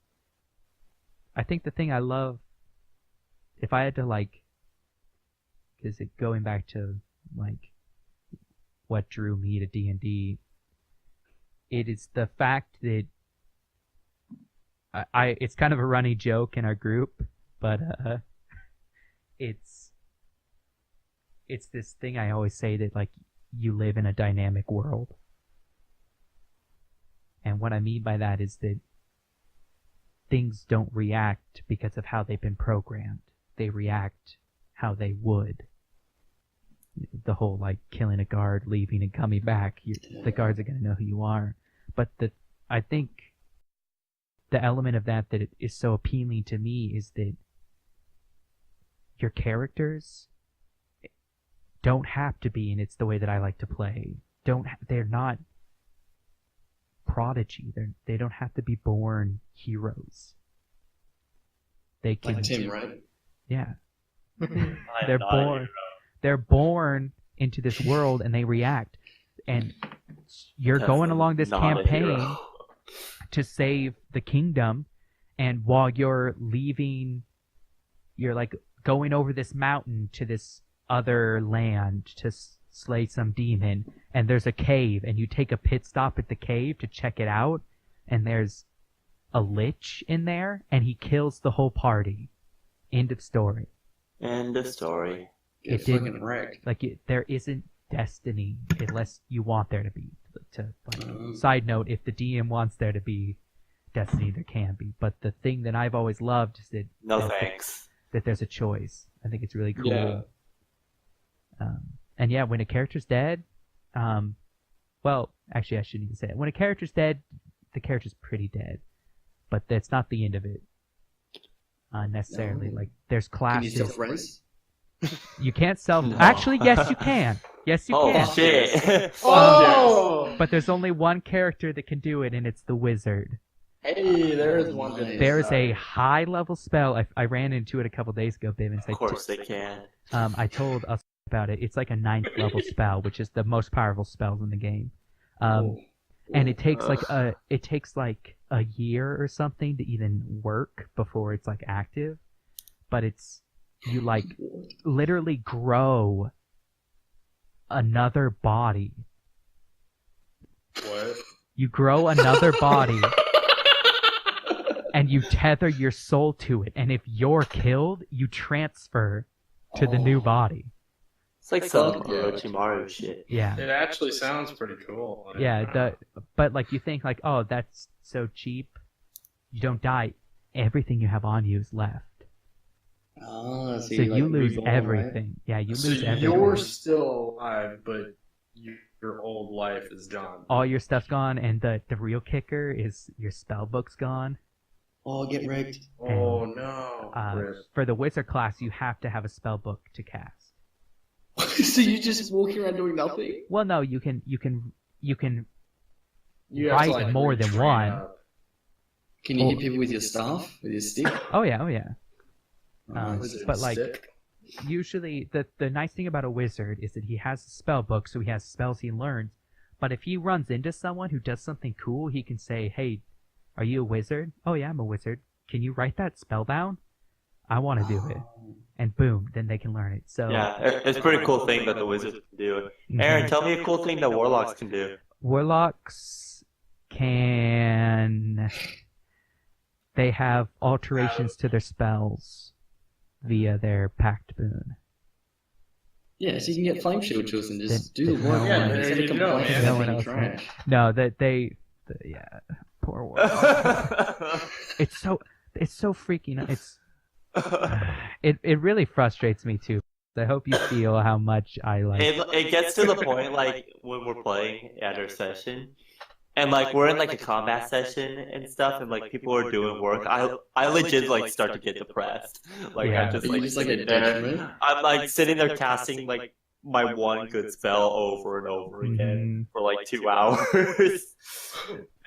I think the thing I love, if I had to like, is it going back to like what drew me to D&D? It is the fact that it's kind of a running joke in our group, but it's this thing I always say that like you live in a dynamic world. And what I mean by that is that things don't react because of how they've been programmed. They react how they would. The whole like killing a guard, leaving and coming back, the guards are going to know who you are. But I think the element of that it is so appealing to me is that your characters don't have to be, and it's the way that I like to play, they're not prodigy. They don't have to be born heroes. They can, Like Tim, right? yeah. I'm They're not a born. hero. They're born into this world and they react. And you're That's going along this not a campaign hero. to save the kingdom, and while you're leaving, you're like going over this mountain to this other land to slay some demon, and there's a cave, and you take a pit stop at the cave to check it out, and there's a lich in there, and he kills the whole party. End of story. End of story. Get It didn't- fucking wrecked. Like there isn't destiny unless you want there to be. Side note: if the DM wants there to be destiny, there can be. But the thing that I've always loved is that No thanks. that there's a choice. I think it's really cool. Yeah. And yeah, when a character's dead, well, actually, I shouldn't even say it. When a character's dead, the character's pretty dead, but that's not the end of it. Necessarily, No. like there's Can you classes. self-res? You can't self. No. Actually, yes, you can. Yes, you Oh can. shit! Oh! But there's only one character that can do it, and it's the wizard. Hey, there is one. Nice. There is a high level spell. I ran into it a couple days ago, Bivens. Of course they can. I told us about it. It's like a 9th level spell, which is the most powerful spells in the game. And it takes like a year or something to even work before it's like active. But you like literally grow another body. What? You grow another body and you tether your soul to it. And if you're killed, you transfer to the new body. It's like some Fuck yeah. Orochimaru shit. Yeah. It actually sounds pretty cool. Yeah, but like you think like, oh, that's so cheap. You don't die. Everything you have on you is left. Ah, So you, like, you lose reborn, right? everything. Yeah, you So lose everything. you're still alive, but your old life is gone. All your stuff's gone, and the real kicker is your spell book's gone. Oh, get wrecked. Oh no. Rip. For the wizard class, you have to have a spell book to cast. So you just walking around doing nothing? Well, no, you can You have to, write like, more than retrain one. up. Can you hit people with your staff? With your stick? Oh yeah, oh yeah. Wizard But like stick. usually, the nice thing about a wizard is that he has a spell book, so he has spells he learns. But if he runs into someone who does something cool, he can say, "Hey, are you a wizard? Oh yeah, I'm a wizard. Can you write that spell down? I want to do it." And boom, then they can learn it. So Yeah, it's a pretty cool thing that the wizards can do. Mhm. Aaron, tell me a cool thing that warlocks can do. Warlocks can. They have alterations to their spells via their pact boon. Yeah, so you can get flame shield chills and just do the No work. one- man. Instead there of you go, complaining man. about No one being else trash. No, that yeah, poor warlock. It's so freaking. It really frustrates me too. I hope you feel how much I like. It gets to the point like when we're playing at our session, and like we're in like a combat session and stuff, and like people are doing work. I legit like start to get depressed. Like Yeah. I'm just Are you like just like a sitting there. detriment? I'm like sitting there casting like my one good spell over and over again for like 2 hours,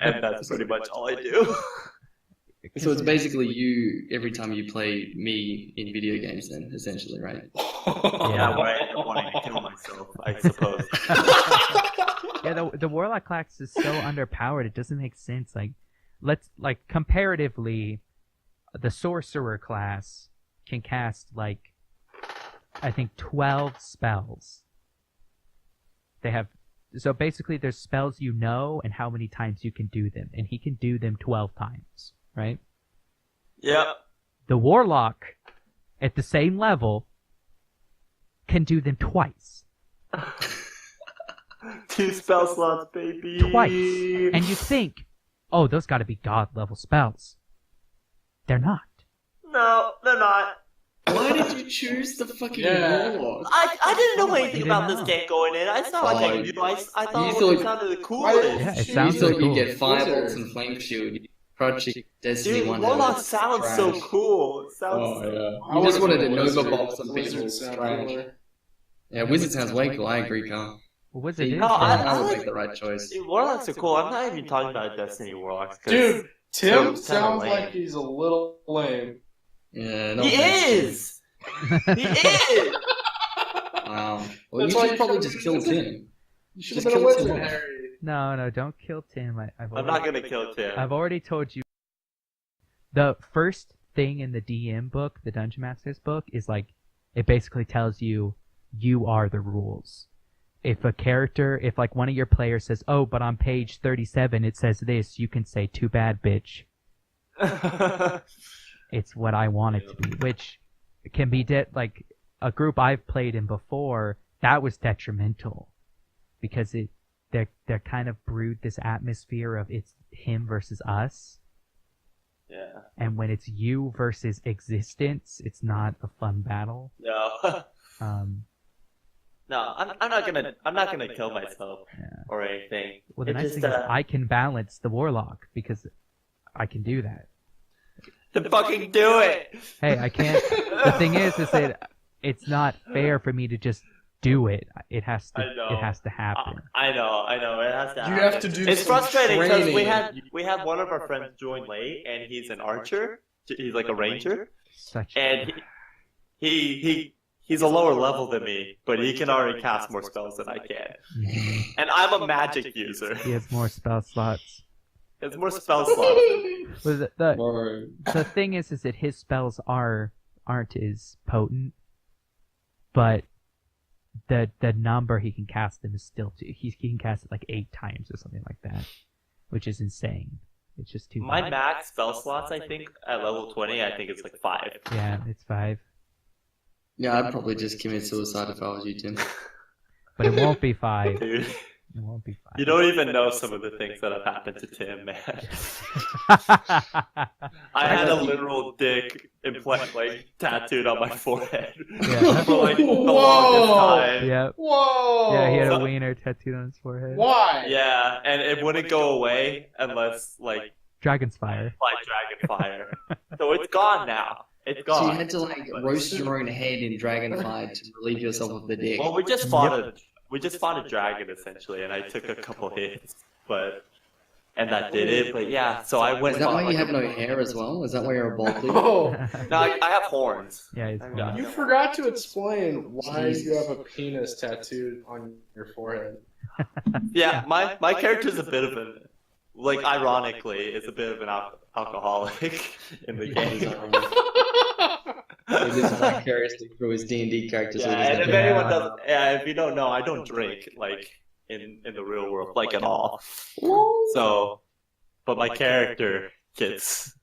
and that's pretty much all I do. So it's basically you every time you play me in video games, then essentially, right? Yeah, where I end up wanting to kill myself, I suppose. Yeah, the warlock class is so underpowered. It doesn't make sense. Like, let's like comparatively, the sorcerer class can cast like I think 12 spells. They have so basically there's spells you know and how many times you can do them, and he can do them 12 times, right? Yep. The warlock at the same level can do them twice. 2 spell slots, baby. Twice. And you think, oh, those got to be god level spells. They're not. No, they're not. Why did you choose the fucking warlock? I didn't know anything You about didn't this know. game going in. I saw like I knew. I thought You it thought- sounded the Yeah, coolest. it You sounds thought cool. you get firebolts and flame shield. Project Destiny Dude, 1. Warlock sounds so trash. cool. It sounds. Oh yeah. I You just wanna wanted to go Nova Wizard. box some Wizard people. sound Trash. cooler. Yeah, Wizard sounds way cool. I agree, Carl. Well, Wizard is No, I would like- make the right choice. Dude, Warlocks are cool. I'm not even talking about Destiny Warlocks. 'Cause Dude, Tim So sounds kinda lame. like he's a little lame. Yeah, no he is. He is. Wow. Well, That's you why should you probably should've just kill Tim. You should Just have been a kill wizard, Tim. Harry. No, don't kill Tim. I'm not gonna kill Tim. I've already told you. The first thing in the DM book, the Dungeon Master's book, is like, it basically tells you, you are the rules. If like one of your players says, oh, but on page 37 it says this, you can say, too bad, bitch. It's what I want it to be, which can be like a group I've played in before. That was detrimental because they're kind of brewed this atmosphere of it's him versus us, Yeah. and when it's you versus existence, it's not a fun battle. No. No, I'm not gonna kill myself Yeah. or anything. Well, the It nice just, thing is I can balance the warlock because I can do that. to fucking do it. Hey, I can't. The thing is that it's not fair for me to just do it. It has to. I know. It has to happen. I know. It has to. You happen. have to do It's some frustrating because training. we had one of our friends join late, and he's an archer. He's like a ranger, Such. and he's a lower level than me, but he can already cast more spells than I can. Mhm. And I'm a magic user. He has more spell slots. It's more spell slots. Well, the Bro. thing is that his spells aren't as potent, but the number he can cast them is still he can cast it like 8 times or something like that, which is insane. It's just too My much. max spell slots, I think, at level 20, I think it's like 5. Yeah, it's 5, Yeah, I'd probably just commit suicide if I was you, Tim. but it won't be 5. Dude, It won't be 5. you don't even know some of the things that have happened to Tim, man. I had a literal dick tattooed on my forehead Yeah. for like the Whoa. longest time. Yep. Whoa! Yeah, he had a So- wiener tattooed on his forehead. Why? Yeah, and it wouldn't go away unless like Dragon's fire. dragon fire. So it's gone now. It's So you gone. had to like roast your own head in Dragonfire to relieve yourself of the dick. Well, we just fought a dragon essentially, and I took a couple hits, and that did it. But yeah, so I went. Is that why like you have a- no hair as well? Is that why you're a bald dude? Oh, No, I have horns. Yeah, it's Yeah. you forgot to explain why Jesus. you have a penis tattooed on your forehead. Yeah, my character's a bit of a, like, ironically, is a bit of an alcoholic in the game. He lives vicariously through his D&D characters. Yeah, and if anyone doesn't, if you don't know, I don't drink like in the real world, like at all. So, but my character gets.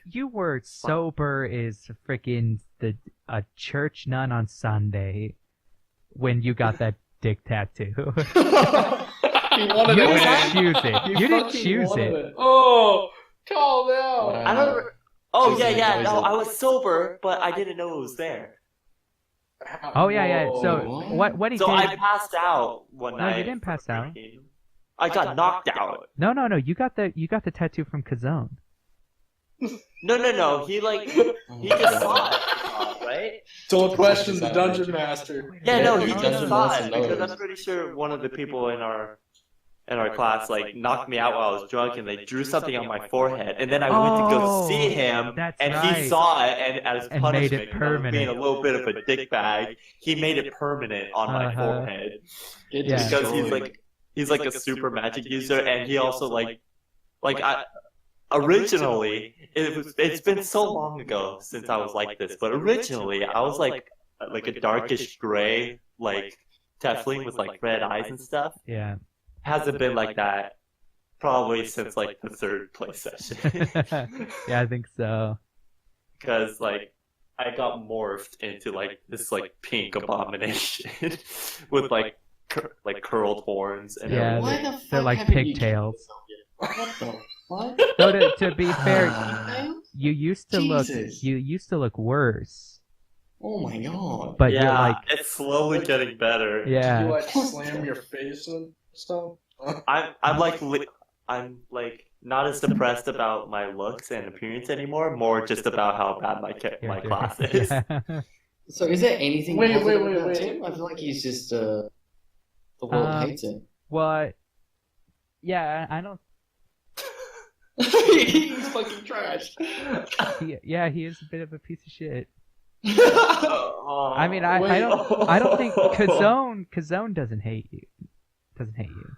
You were sober as freaking a church nun on Sunday when you got that dick tattoo. He wanted You it, didn't man. choose it. He You didn't fucking choose wanted it. Oh, calm down. I remember. Oh Jesus, yeah, that no, was a- I was sober, but I didn't know it was there. Oh yeah. So Whoa. what he So did? I passed out one No, you night. didn't pass out. I got knocked out. No. You got the tattoo from Kazone. No. He just saw it, right? Don't question the dungeon master. Yeah, no, he Yeah, just Dungeon saw Master it because knows. I'm pretty sure one of the people in our class like knocked me out while I was drunk, and they drew something on my forehead, and then I went to go see him, That's and right. he saw it, and as And punishment, made it 'cause I was being a permanent. little bit of a dick bag, he made it permanent on my Uh-huh. forehead Yeah. because he's like a super magic user, and he also like originally it's been so long ago since I was like this, but originally I was like a darkish gray, like Tiefling with like red eyes and stuff. Yeah. Hasn't been like that probably since like the third play session. Yeah, I think so. Because like I got morphed into like this like pink abomination with like curled horns and Yeah, everything. Why the fuck they're like haven't you pigtails. What the fuck? So to be fair, you used to Jesus. look worse, Oh my god. but Yeah, you're like, it's slowly getting better. Did you yeah, like slam your face and stuff? I'm like not as depressed about my looks and appearance anymore, more just about how bad my class is. Yeah. So is there anything Wait, positive about wait. Tim? I feel like he's just the world hates him. Well, yeah, I don't. He's fucking trash. Yeah, he is a bit of a piece of shit. Oh, I mean, I don't think Kazone doesn't hate you. Doesn't hate you.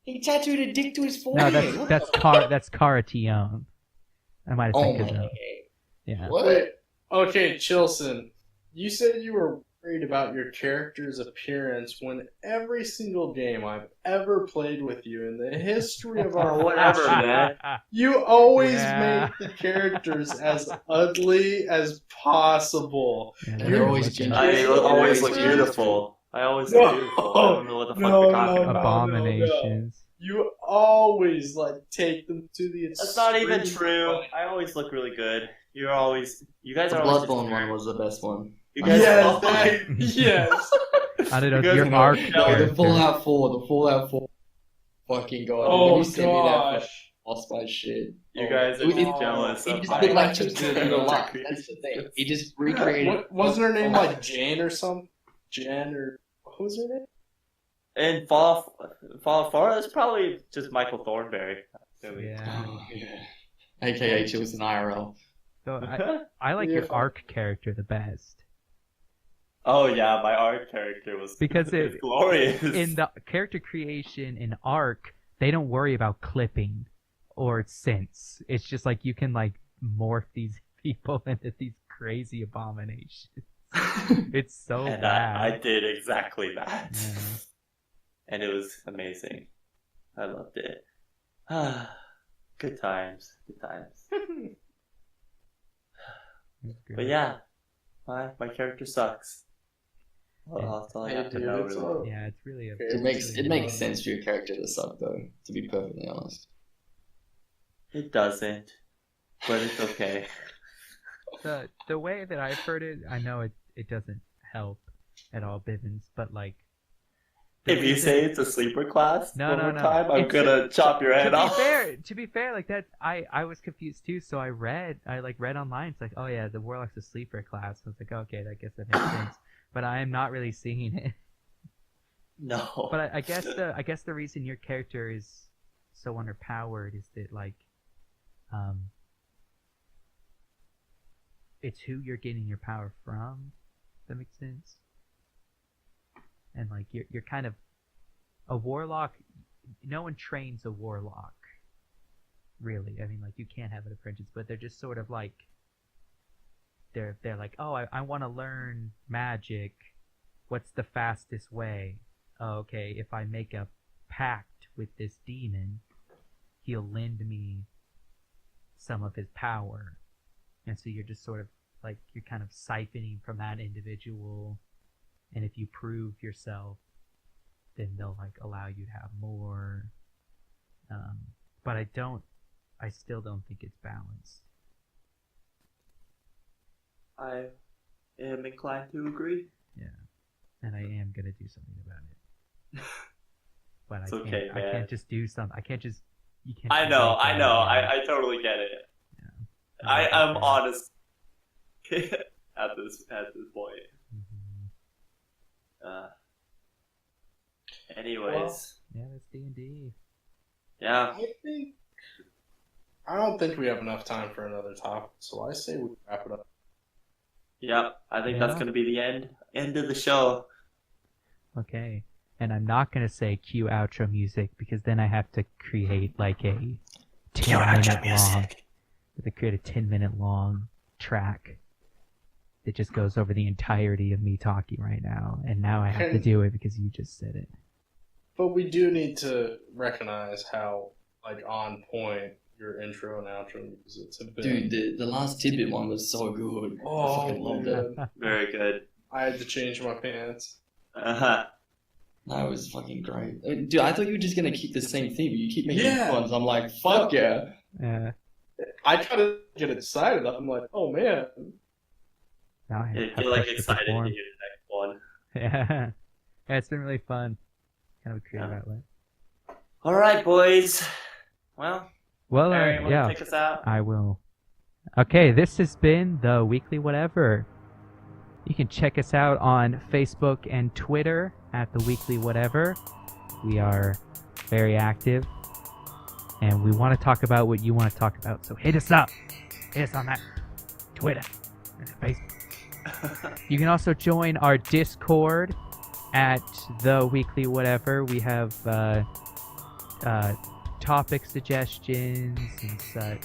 He tattooed a dick to his No, forehead. that's Cara Tion. I might have Oh said my Kazone. god. Yeah. What? Wait, okay, Chilson. You said you were worried about your character's appearance when every single game I've ever played with you in the history of our Whatever, relationship, man. you always Yeah. make the characters as ugly as possible. Yeah, And they're always looking- ginger. I always look Seriously? beautiful. I always No. look beautiful. I don't know what the fuck No, you're talking no, about. Abominations. You always like take them to the. That's not even extreme. true. I always look really good. You guys The are always Bloodborne just one was the best one. You guys Yes, are that, yes. I don't know. You guys Your know arc Shelley. Oh, the character. Fallout 4. Fucking god. Oh when you sent me that gosh. boss fight shit. You guys are It- just jealous. He of just my looked like character Chips in real life. creation. That's the thing. He just recreated. Wasn't her name like Jane or something? Jen or what was her name? And Fall of Far is probably just Michael Thornberry. Yeah. Oh, yeah. AKA Chills in IRL. So I like your arc character the best Oh yeah, my art character was because was glorious. in the character creation in arc they don't worry about clipping or synths. It's just like you can like morph these people into these crazy abominations. It's so and bad. I did exactly that. Yeah. And it was amazing. I loved it. Good times. Good times. It's good. But yeah, my character sucks. Well, that's all I Hey, have to dude, know. it's Really. all- Yeah, it's really a. It makes sense for your character to suck though, to be perfectly honest. It doesn't, but it's okay. The way that I've heard it, I know it doesn't help at all, Bivens, but like. the If you reason- say it's a sleeper class No, one no, more no. time, I'm It's- gonna chop your head off. To be fair, like that, I was confused too. So I read online. It's like, oh yeah, the warlock's a sleeper class. I was like, okay, I guess that makes sense. But I am not really seeing it. No. But I guess the reason your character is so underpowered is that like, it's who you're getting your power from. Does that make sense? And like you're kind of a warlock. No one trains a warlock. Really, I mean, like you can't have an apprentice, but they're just sort of like they're like, oh, I want to learn magic. What's the fastest way? Oh, okay, if I make a pact with this demon, he'll lend me some of his power. And so you're just sort of like you're kind of siphoning from that individual, and if you prove yourself, then they'll like allow you to have more. But I still don't think it's balanced. I am inclined to agree. And I am gonna do something about it. But It's I can't. okay, I man. can't just do something. I can't just. You can't. I just know, make I it. know, Yeah. I totally get it. Yeah. I'm honest at this point. Mhm. Anyways, Yeah, that's D&D. yeah. I don't think we have enough time for another topic, so I say we wrap it up. Yep, I think that's Yeah. gonna be the end of the show. Okay. And I'm not gonna say cue outro music because then I have to create like a 10-minute long. They create a 10-minute long track that just goes over the entirety of me talking right now, and now I have to do it because you just said it. But we do need to recognize how on point your intro and outro music have been. Dude, the last tidbit one was so good. I fucking loved it. Very good. I had to change my pants. Uh-huh. That was fucking great. Dude, I thought you were just gonna keep the same theme, but you keep making Yeah. new ones. I'm like, fuck yeah. Yeah. I try to get excited. I'm like, oh man. Now I You have feel like to excited to hear perform. the next one. Yeah. Yeah, it's been really fun. Kind of a creative Yeah. outlet. All right, boys. Well, Well, Aaron, want yeah, to take us out? I will. Okay, this has been the Weekly Whatever. You can check us out on Facebook and Twitter at the Weekly Whatever. We are very active, and we want to talk about what you want to talk about. So hit us up. Hit us on that Twitter and Facebook. You can also join our Discord at the Weekly Whatever. We have topic suggestions and such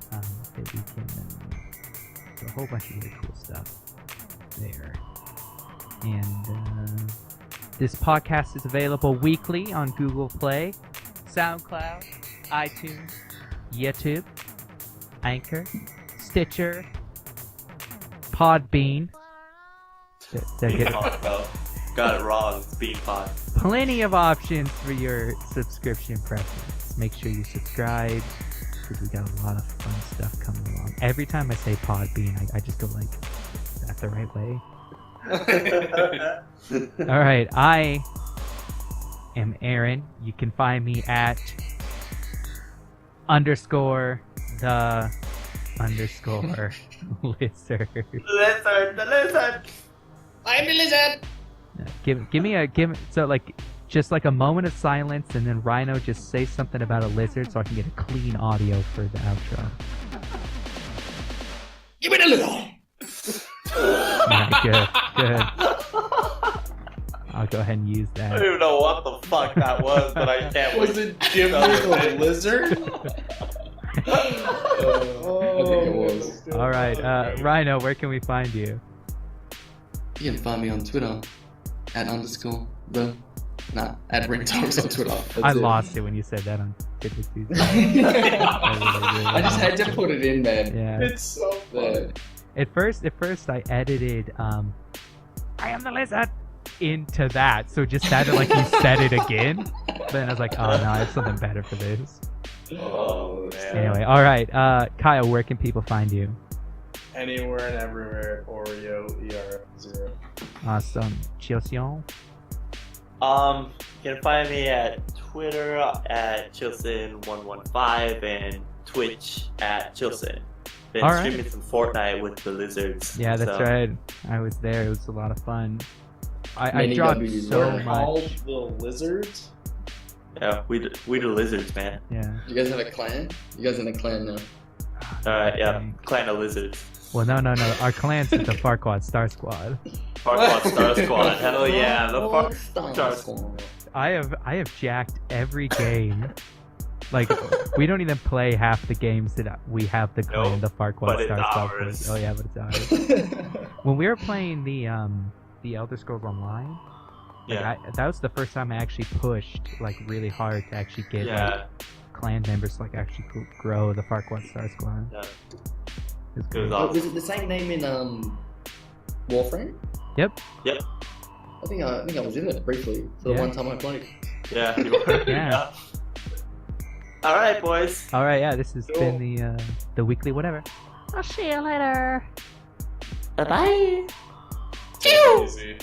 that we can do a whole bunch of really cool stuff there. And this podcast is available weekly on Google Play, SoundCloud, iTunes, YouTube, Anchor, Stitcher, Podbean. Got it wrong. It's Beanpot. Plenty of options for your subscription preference. Make sure you subscribe because we got a lot of fun stuff coming along. Every time I say Podbean, I just go like, is that the right way? All right, I am Aaron. You can find me at _the_lizard. The lizard. I'm the lizard. Give me so like just like a moment of silence, and then Rhino just say something about a lizard so I can get a clean audio for the outro. Give me the lizard. Alright, good. I'll go ahead and use I don't that. even know what the fuck that was, but I can't Was wait. it Jimmy the Lizard? I think it was. Alright, Rhino, where can we find you? You can find me on Twitter at Ring Talks on Twitter. That's I it. lost it when you said that on Twitter Tuesday. I just had to put it in, man. Yeah. It's so funny. At first I edited I am the lizard into that, so it just sounded like you said it again. But then I was like, oh no, I have something better for this. Oh man. Anyway, alright, Kyle, where can people find you? Anywhere and everywhere, Oreo, ER0. Awesome. Chilsion? You can find me at Twitter at Chilson115 and Twitch at Chilson. Been All right. streaming some Fortnite with the lizards. Yeah, that's so. right. I was there. It was a lot of fun. I Many dropped W's. so We're much. called the Lizards. Yeah, we do lizards, man. Yeah. You guys have a clan? You guys in a clan now? Alright, yeah. Okay. Clan of lizards. Well, no. Our clan's the Farquaad Star Squad. Farquaad Star Squad. Hell yeah, the Oh, Star Squad. I have jacked every game. Like, we don't even play half the games that we have the clan, Nope, the Farquaad but it's Star Squad. ours. Oh yeah, but it's ours. When we were playing the Elder Scrolls Online, like, Yeah. that was the first time I actually pushed like really hard to actually get like, Yeah. clan members to like actually grow the Farquaad Star Squad. Yeah. It was It was great. awesome. Was it the same name in Warframe? Yep. I think I was in it briefly for the Yeah. one time I played. Yeah. You were. Yeah. Alright, boys. All right, yeah, this has Cool. been the weekly whatever. I'll see you later. Bye-bye. Take it easy.